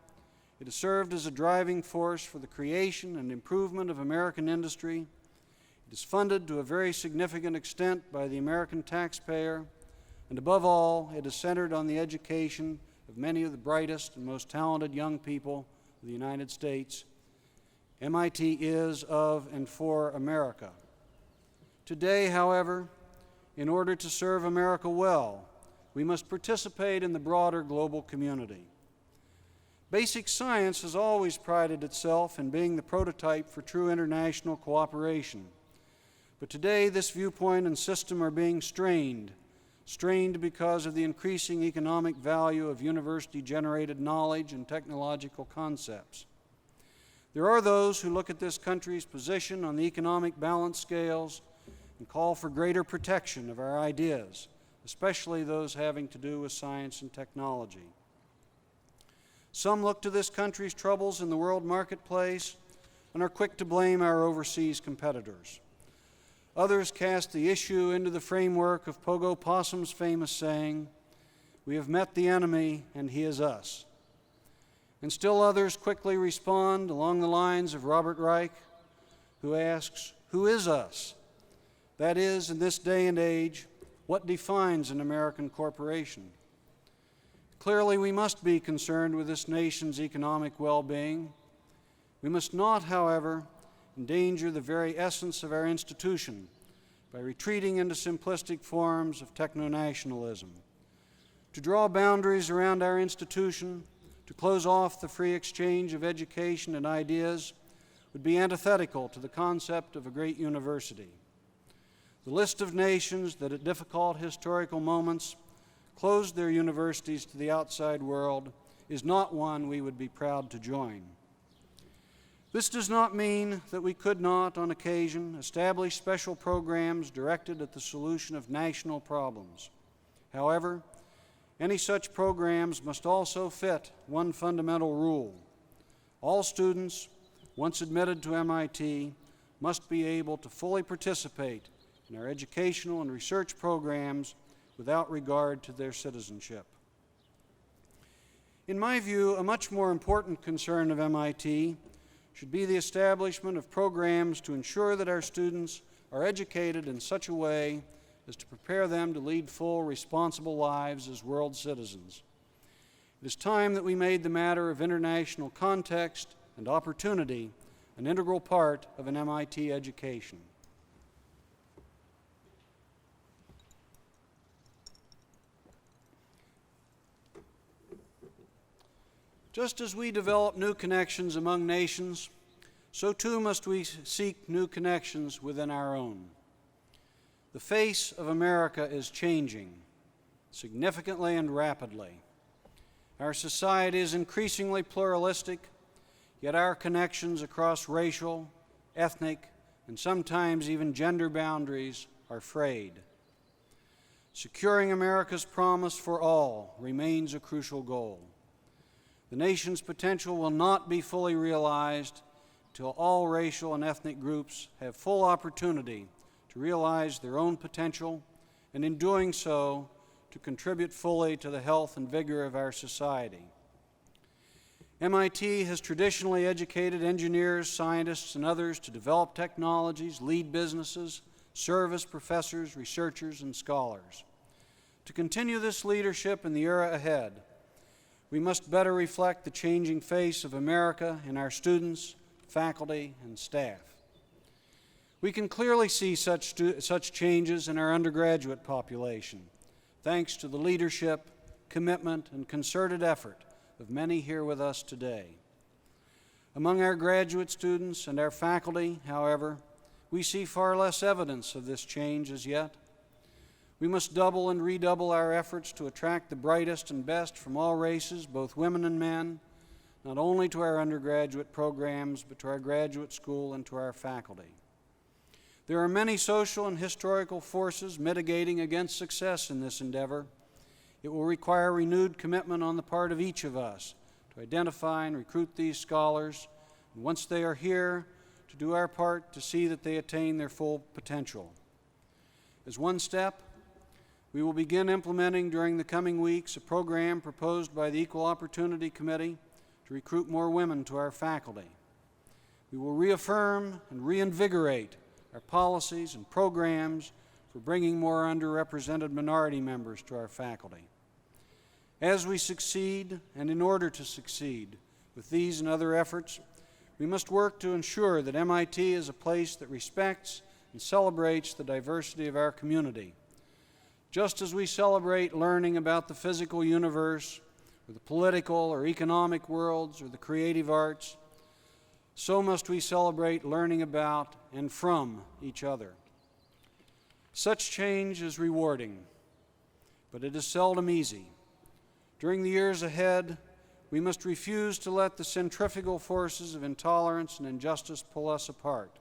It has served as a driving force for the creation and improvement of American industry. It is funded to a very significant extent by the American taxpayer, and above all, it is centered on the education of many of the brightest and most talented young people of the United States. MIT is of and for America. Today, however, in order to serve America well, we must participate in the broader global community. Basic science has always prided itself in being the prototype for true international cooperation. But today, this viewpoint and system are being strained because of the increasing economic value of university-generated knowledge and technological concepts. There are those who look at this country's position on the economic balance scales and call for greater protection of our ideas, especially those having to do with science and technology. Some look to this country's troubles in the world marketplace and are quick to blame our overseas competitors. Others cast the issue into the framework of Pogo Possum's famous saying, "We have met the enemy and he is us." And still others quickly respond along the lines of Robert Reich, who asks, "Who is us?" That is, in this day and age, what defines an American corporation? Clearly, we must be concerned with this nation's economic well-being. We must not, however, endanger the very essence of our institution by retreating into simplistic forms of techno-nationalism. To draw boundaries around our institution, to close off the free exchange of education and ideas, would be antithetical to the concept of a great university. The list of nations that at difficult historical moments closed their universities to the outside world is not one we would be proud to join. This does not mean that we could not, on occasion, establish special programs directed at the solution of national problems. However, any such programs must also fit one fundamental rule. All students, once admitted to MIT, must be able to fully participate in our educational and research programs without regard to their citizenship. In my view, a much more important concern of MIT should be the establishment of programs to ensure that our students are educated in such a way as to prepare them to lead full, responsible lives as world citizens. It is time that we made the matter of international context and opportunity an integral part of an MIT education. Just as we develop new connections among nations, so too must we seek new connections within our own. The face of America is changing significantly and rapidly. Our society is increasingly pluralistic, yet our connections across racial, ethnic, and sometimes even gender boundaries are frayed. Securing America's promise for all remains a crucial goal. The nation's potential will not be fully realized until all racial and ethnic groups have full opportunity to realize their own potential, and in doing so, to contribute fully to the health and vigor of our society. MIT has traditionally educated engineers, scientists, and others to develop technologies, lead businesses, serve as professors, researchers, and scholars. To continue this leadership in the era ahead, we must better reflect the changing face of America in our students, faculty, and staff. We can clearly see such changes in our undergraduate population, thanks to the leadership, commitment, and concerted effort of many here with us today. Among our graduate students and our faculty, however, we see far less evidence of this change as yet. We must double and redouble our efforts to attract the brightest and best from all races, both women and men, not only to our undergraduate programs, but to our graduate school and to our faculty. There are many social and historical forces mitigating against success in this endeavor. It will require renewed commitment on the part of each of us to identify and recruit these scholars, and once they are here, to do our part to see that they attain their full potential. As one step, we will begin implementing during the coming weeks a program proposed by the Equal Opportunity Committee to recruit more women to our faculty. We will reaffirm and reinvigorate our policies and programs for bringing more underrepresented minority members to our faculty. As we succeed, and in order to succeed with these and other efforts, we must work to ensure that MIT is a place that respects and celebrates the diversity of our community. Just as we celebrate learning about the physical universe, or the political or economic worlds, or the creative arts, so must we celebrate learning about and from each other. Such change is rewarding, but it is seldom easy. During the years ahead, we must refuse to let the centrifugal forces of intolerance and injustice pull us apart.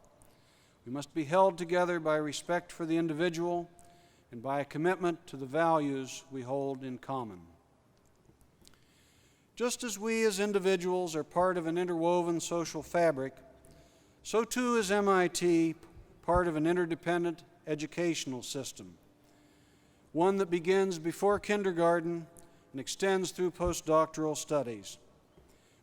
We must be held together by respect for the individual and by a commitment to the values we hold in common. Just as we as individuals are part of an interwoven social fabric, so too is MIT part of an interdependent educational system, one that begins before kindergarten and extends through postdoctoral studies.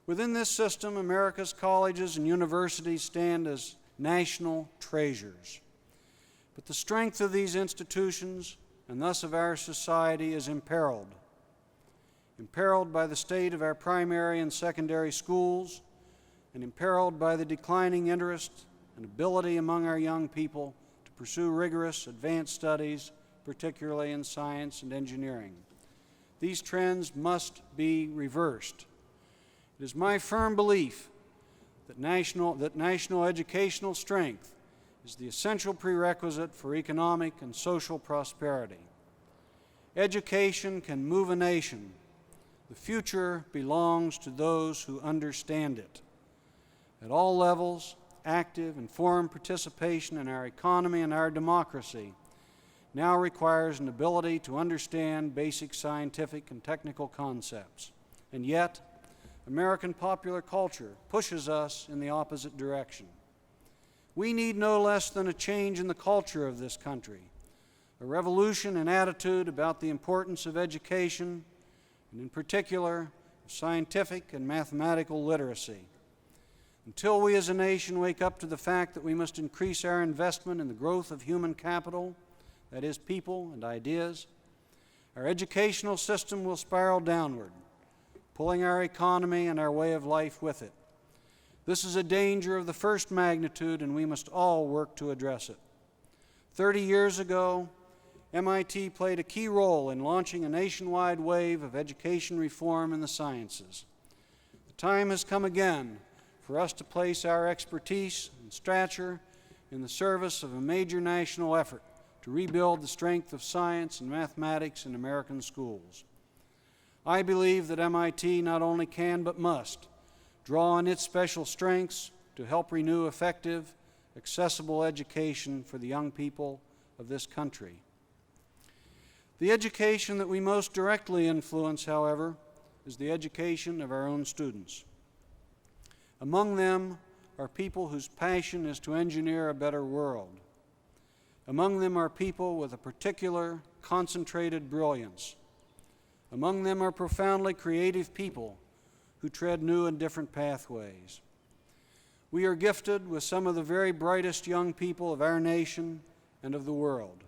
Within this system, America's colleges and universities stand as national treasures. But the strength of these institutions, and thus of our society, is imperiled. Imperiled by the state of our primary and secondary schools, and imperiled by the declining interest and ability among our young people to pursue rigorous advanced studies, particularly in science and engineering. These trends must be reversed. It is my firm belief that national educational strength is the essential prerequisite for economic and social prosperity. Education can move a nation. The future belongs to those who understand it. At all levels, active, informed participation in our economy and our democracy now requires an ability to understand basic scientific and technical concepts. And yet, American popular culture pushes us in the opposite direction. We need no less than a change in the culture of this country, a revolution in attitude about the importance of education, and in particular, scientific and mathematical literacy. Until we as a nation wake up to the fact that we must increase our investment in the growth of human capital, that is, people and ideas, our educational system will spiral downward, pulling our economy and our way of life with it. This is a danger of the first magnitude, and we must all work to address it. 30 years ago, MIT played a key role in launching a nationwide wave of education reform in the sciences. The time has come again for us to place our expertise and stature in the service of a major national effort to rebuild the strength of science and mathematics in American schools. I believe that MIT not only can but must draw on its special strengths to help renew effective, accessible education for the young people of this country. The education that we most directly influence, however, is the education of our own students. Among them are people whose passion is to engineer a better world. Among them are people with a particular, concentrated brilliance. Among them are profoundly creative people who tread new and different pathways. We are gifted with some of the very brightest young people of our nation and of the world.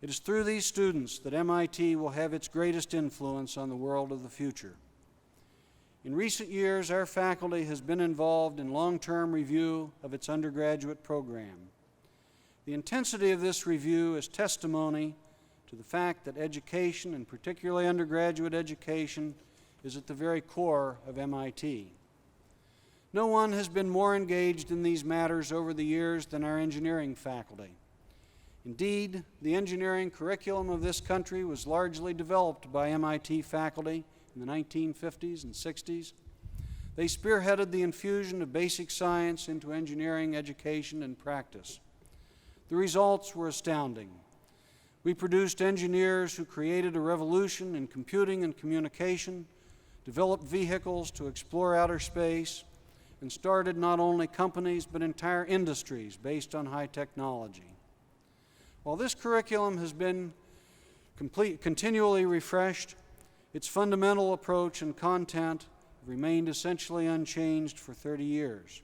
It is through these students that MIT will have its greatest influence on the world of the future. In recent years, our faculty has been involved in long-term review of its undergraduate program. The intensity of this review is testimony to the fact that education, and particularly undergraduate education, is at the very core of MIT. No one has been more engaged in these matters over the years than our engineering faculty. Indeed, the engineering curriculum of this country was largely developed by MIT faculty in the 1950s and 60s. They spearheaded the infusion of basic science into engineering education and practice. The results were astounding. We produced engineers who created a revolution in computing and communication, developed vehicles to explore outer space, and started not only companies but entire industries based on high technology. While this curriculum has been continually refreshed, its fundamental approach and content have remained essentially unchanged for 30 years.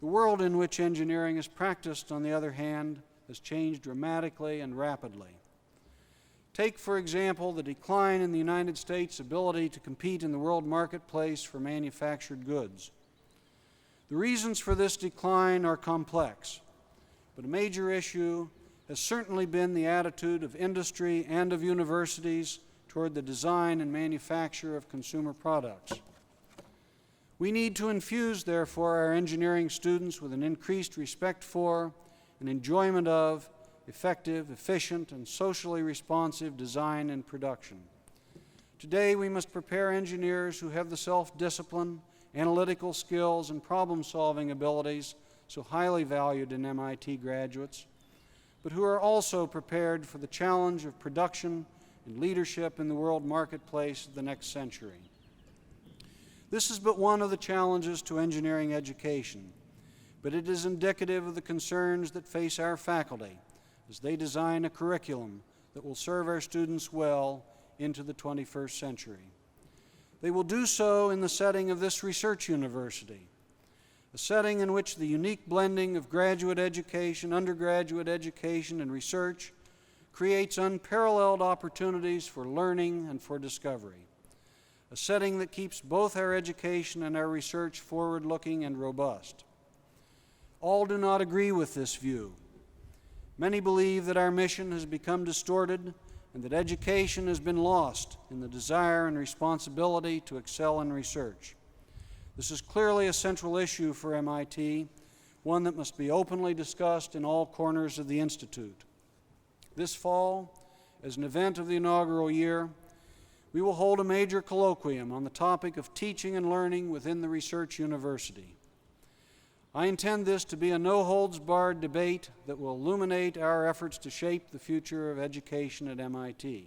The world in which engineering is practiced, on the other hand, has changed dramatically and rapidly. Take, for example, the decline in the United States' ability to compete in the world marketplace for manufactured goods. The reasons for this decline are complex, but a major issue has certainly been the attitude of industry and of universities toward the design and manufacture of consumer products. We need to infuse, therefore, our engineering students with an increased respect for and enjoyment of effective, efficient, and socially responsive design and production. Today, we must prepare engineers who have the self-discipline, analytical skills, and problem-solving abilities so highly valued in MIT graduates, but who are also prepared for the challenge of production and leadership in the world marketplace of the next century. This is but one of the challenges to engineering education, but it is indicative of the concerns that face our faculty as they design a curriculum that will serve our students well into the 21st century. They will do so in the setting of this research university, a setting in which the unique blending of graduate education, undergraduate education, and research creates unparalleled opportunities for learning and for discovery, a setting that keeps both our education and our research forward-looking and robust. All do not agree with this view. Many believe that our mission has become distorted and that education has been lost in the desire and responsibility to excel in research. This is clearly a central issue for MIT, one that must be openly discussed in all corners of the Institute. This fall, as an event of the inaugural year, we will hold a major colloquium on the topic of teaching and learning within the research university. I intend this to be a no-holds-barred debate that will illuminate our efforts to shape the future of education at MIT.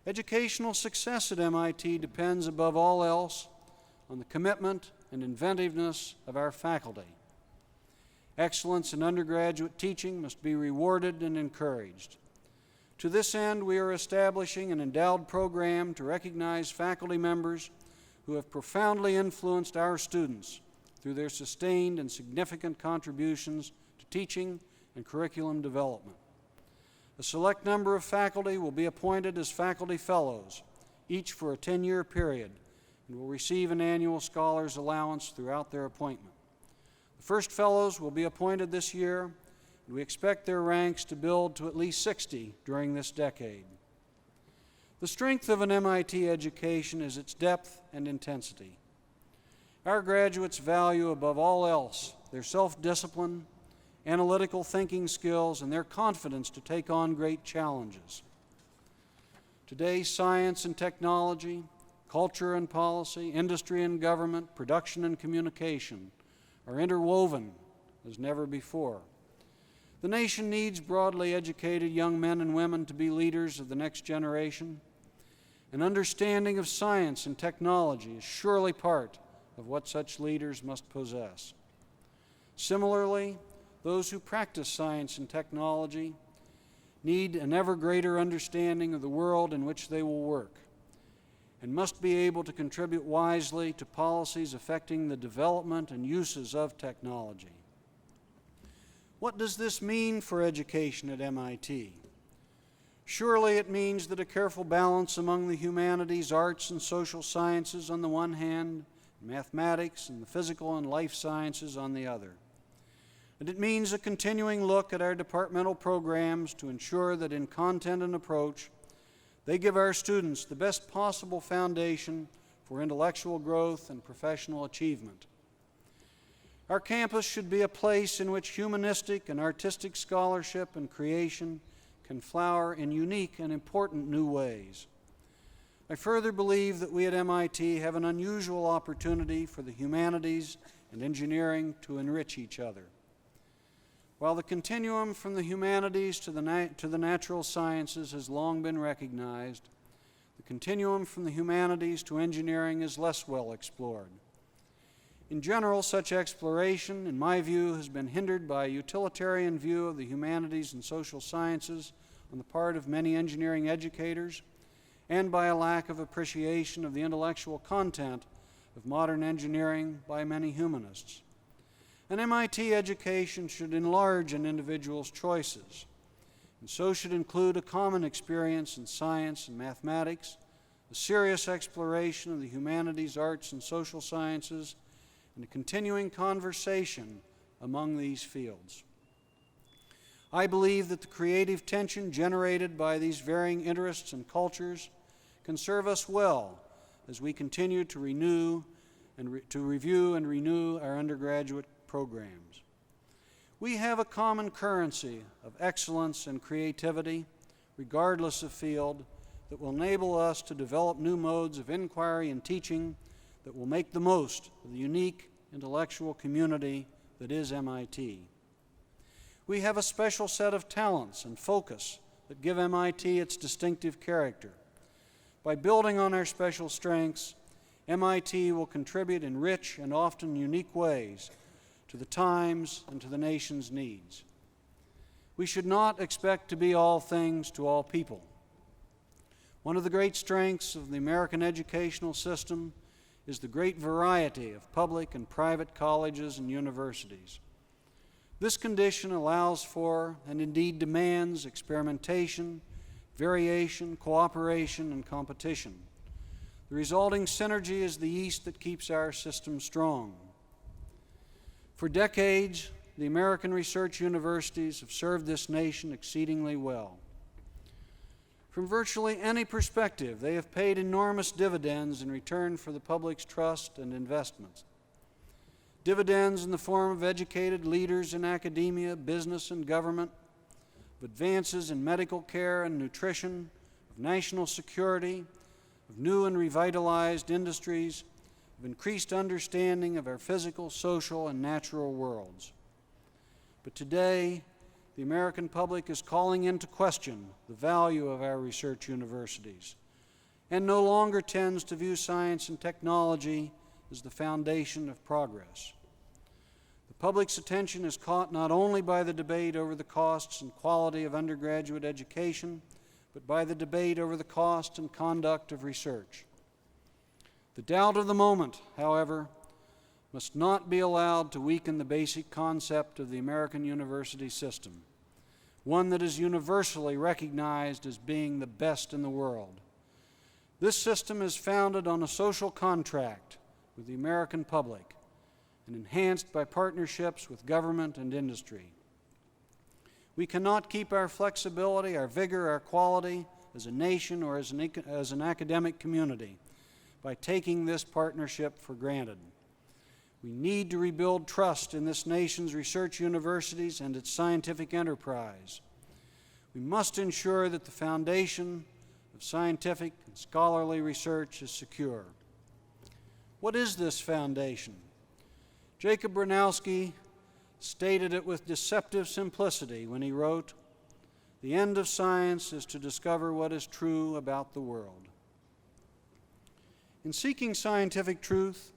Educational success at MIT depends above all else on the commitment and inventiveness of our faculty. Excellence in undergraduate teaching must be rewarded and encouraged. To this end, we are establishing an endowed program to recognize faculty members who have profoundly influenced our students through their sustained and significant contributions to teaching and curriculum development. A select number of faculty will be appointed as faculty fellows, each for a 10-year period, and will receive an annual scholar's allowance throughout their appointment. The first fellows will be appointed this year, and we expect their ranks to build to at least 60 during this decade. The strength of an MIT education is its depth and intensity. Our graduates value above all else their self-discipline, analytical thinking skills, and their confidence to take on great challenges. Today, science and technology, culture and policy, industry and government, production and communication are interwoven as never before. The nation needs broadly educated young men and women to be leaders of the next generation. An understanding of science and technology is surely part of what such leaders must possess. Similarly, those who practice science and technology need an ever greater understanding of the world in which they will work. and must be able to contribute wisely to policies affecting the development and uses of technology. What does this mean for education at MIT? Surely it means that a careful balance among the humanities, arts, and social sciences on the one hand, mathematics and the physical and life sciences on the other. And it means a continuing look at our departmental programs to ensure that in content and approach, they give our students the best possible foundation for intellectual growth and professional achievement. Our campus should be a place in which humanistic and artistic scholarship and creation can flower in unique and important new ways. I further believe that we at MIT have an unusual opportunity for the humanities and engineering to enrich each other. While the continuum from the humanities to the natural sciences has long been recognized, the continuum from the humanities to engineering is less well explored. In general, such exploration, in my view, has been hindered by a utilitarian view of the humanities and social sciences on the part of many engineering educators, and by a lack of appreciation of the intellectual content of modern engineering by many humanists. An MIT education should enlarge an individual's choices, and so should include a common experience in science and mathematics, a serious exploration of the humanities, arts, and social sciences, and a continuing conversation among these fields. I believe that the creative tension generated by these varying interests and cultures can serve us well as we continue to review and renew our undergraduate programs. We have a common currency of excellence and creativity, regardless of field, that will enable us to develop new modes of inquiry and teaching that will make the most of the unique intellectual community that is MIT. We have a special set of talents and focus that give MIT its distinctive character. By building on our special strengths, MIT will contribute in rich and often unique ways to the times and to the nation's needs. We should not expect to be all things to all people. One of the great strengths of the American educational system is the great variety of public and private colleges and universities. This condition allows for, and indeed demands, experimentation, variation, cooperation, and competition. The resulting synergy is the yeast that keeps our system strong. For decades, the American research universities have served this nation exceedingly well. From virtually any perspective, they have paid enormous dividends in return for the public's trust and investments. Dividends in the form of educated leaders in academia, business, and government, of advances in medical care and nutrition, of national security, of new and revitalized industries, of increased understanding of our physical, social, and natural worlds. But today, the American public is calling into question the value of our research universities and no longer tends to view science and technology as the foundation of progress. The public's attention is caught not only by the debate over the costs and quality of undergraduate education, but by the debate over the cost and conduct of research. The doubt of the moment, however, must not be allowed to weaken the basic concept of the American university system, one that is universally recognized as being the best in the world. This system is founded on a social contract with the American public and enhanced by partnerships with government and industry. We cannot keep our flexibility, our vigor, our quality as a nation or as an academic community by taking this partnership for granted. We need to rebuild trust in this nation's research universities and its scientific enterprise. We must ensure that the foundation of scientific and scholarly research is secure. What is this foundation? Jacob Bronowski stated it with deceptive simplicity when he wrote, "The end of science is to discover what is true about the world." In seeking scientific truth,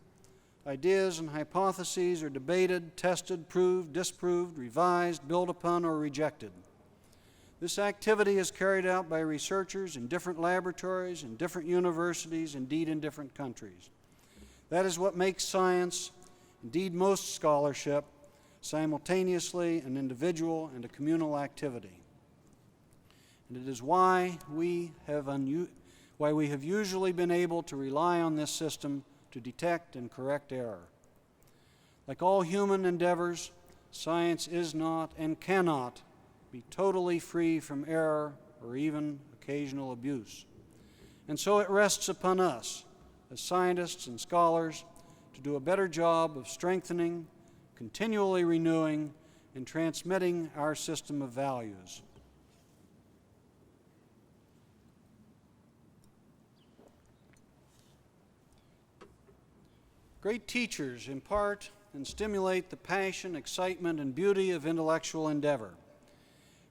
ideas and hypotheses are debated, tested, proved, disproved, revised, built upon, or rejected. This activity is carried out by researchers in different laboratories, in different universities, indeed in different countries. That is what makes science, indeed most scholarship, simultaneously an individual and a communal activity. And it is why we have usually been able to rely on this system to detect and correct error. Like all human endeavors, science is not and cannot be totally free from error or even occasional abuse. And so it rests upon us, as scientists and scholars, to do a better job of strengthening, continually renewing, and transmitting our system of values. Great teachers impart and stimulate the passion, excitement, and beauty of intellectual endeavor.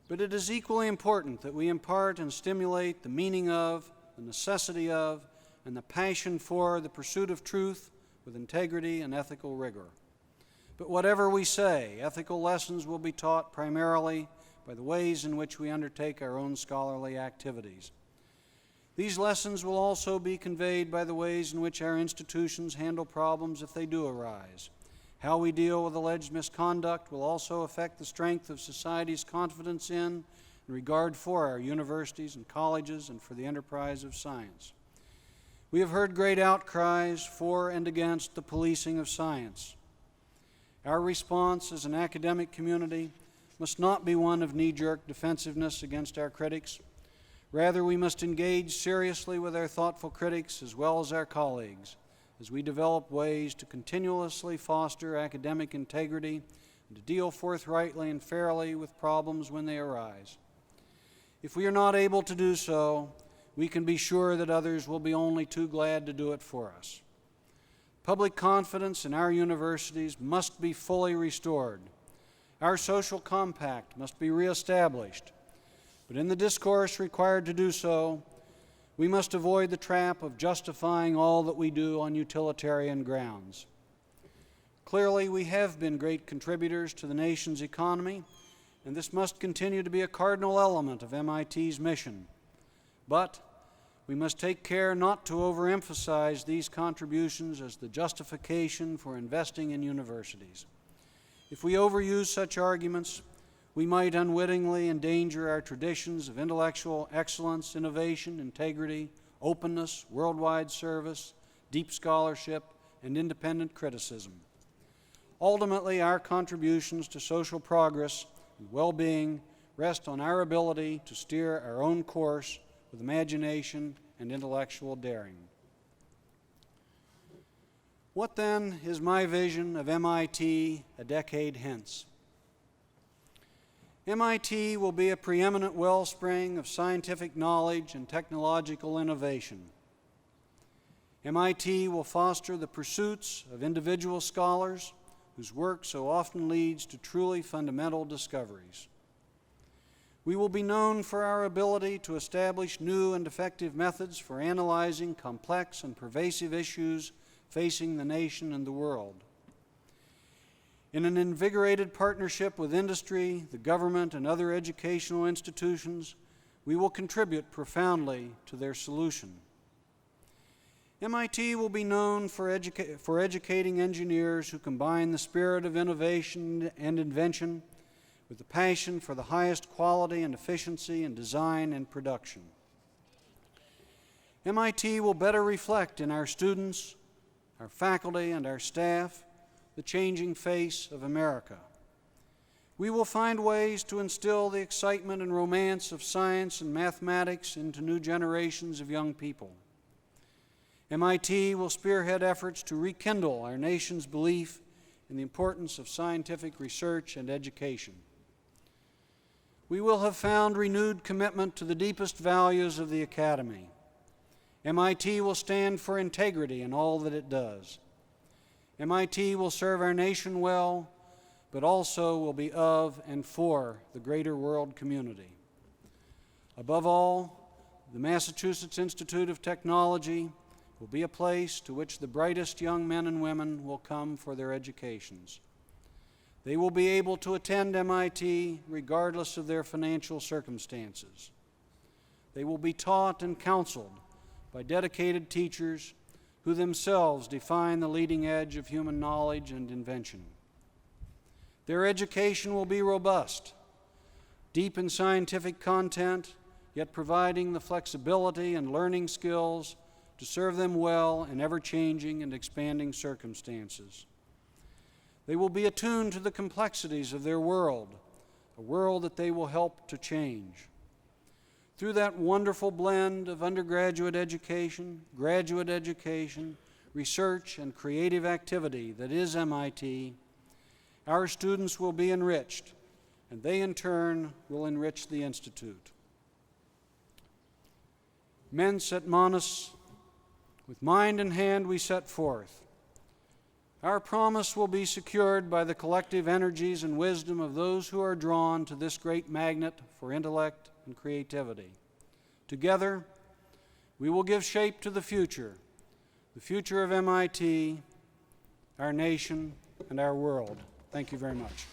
But it is equally important that we impart and stimulate the meaning of, the necessity of, and the passion for the pursuit of truth with integrity and ethical rigor. But whatever we say, ethical lessons will be taught primarily by the ways in which we undertake our own scholarly activities. These lessons will also be conveyed by the ways in which our institutions handle problems if they do arise. How we deal with alleged misconduct will also affect the strength of society's confidence in and regard for our universities and colleges and for the enterprise of science. We have heard great outcries for and against the policing of science. Our response as an academic community must not be one of knee-jerk defensiveness against our critics. Rather, we must engage seriously with our thoughtful critics as well as our colleagues as we develop ways to continuously foster academic integrity and to deal forthrightly and fairly with problems when they arise. If we are not able to do so, we can be sure that others will be only too glad to do it for us. Public confidence in our universities must be fully restored. Our social compact must be reestablished. But in the discourse required to do so, we must avoid the trap of justifying all that we do on utilitarian grounds. Clearly, we have been great contributors to the nation's economy, and this must continue to be a cardinal element of MIT's mission. But we must take care not to overemphasize these contributions as the justification for investing in universities. If we overuse such arguments, we might unwittingly endanger our traditions of intellectual excellence, innovation, integrity, openness, worldwide service, deep scholarship, and independent criticism. Ultimately, our contributions to social progress and well-being rest on our ability to steer our own course with imagination and intellectual daring. What then is my vision of MIT a decade hence? MIT will be a preeminent wellspring of scientific knowledge and technological innovation. MIT will foster the pursuits of individual scholars whose work so often leads to truly fundamental discoveries. We will be known for our ability to establish new and effective methods for analyzing complex and pervasive issues facing the nation and the world. In an invigorated partnership with industry, the government, and other educational institutions, we will contribute profoundly to their solution. MIT will be known for educating engineers who combine the spirit of innovation and invention with the passion for the highest quality and efficiency in design and production. MIT will better reflect in our students, our faculty, and our staff the changing face of America. We will find ways to instill the excitement and romance of science and mathematics into new generations of young people. MIT will spearhead efforts to rekindle our nation's belief in the importance of scientific research and education. We will have found renewed commitment to the deepest values of the Academy. MIT will stand for integrity in all that it does. MIT will serve our nation well, but also will be of and for the greater world community. Above all, the Massachusetts Institute of Technology will be a place to which the brightest young men and women will come for their educations. They will be able to attend MIT regardless of their financial circumstances. They will be taught and counseled by dedicated teachers who themselves define the leading edge of human knowledge and invention. Their education will be robust, deep in scientific content, yet providing the flexibility and learning skills to serve them well in ever-changing and expanding circumstances. They will be attuned to the complexities of their world, a world that they will help to change. Through that wonderful blend of undergraduate education, graduate education, research, and creative activity that is MIT, our students will be enriched, and they in turn will enrich the Institute. Mens et manus, with mind and hand we set forth. Our promise will be secured by the collective energies and wisdom of those who are drawn to this great magnet for intellect and creativity. Together, we will give shape to the future of MIT, our nation, and our world. Thank you very much.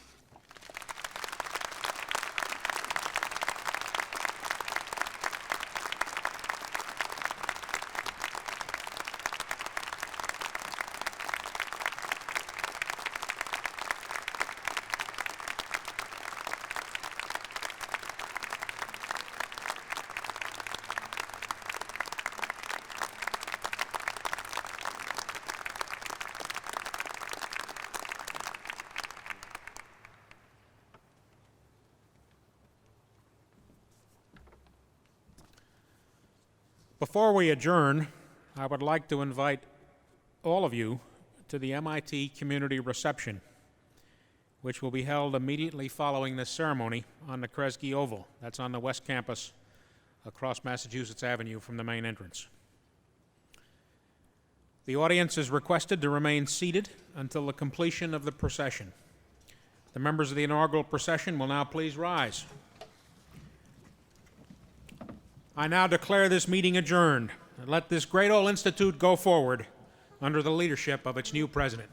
Before we adjourn, I would like to invite all of you to the MIT Community Reception, which will be held immediately following this ceremony on the Kresge Oval. That's on the West Campus across Massachusetts Avenue from the main entrance. The audience is requested to remain seated until the completion of the procession. The members of the inaugural procession will now please rise. I now declare this meeting adjourned, and let this great old institute go forward under the leadership of its new president.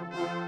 Thank you.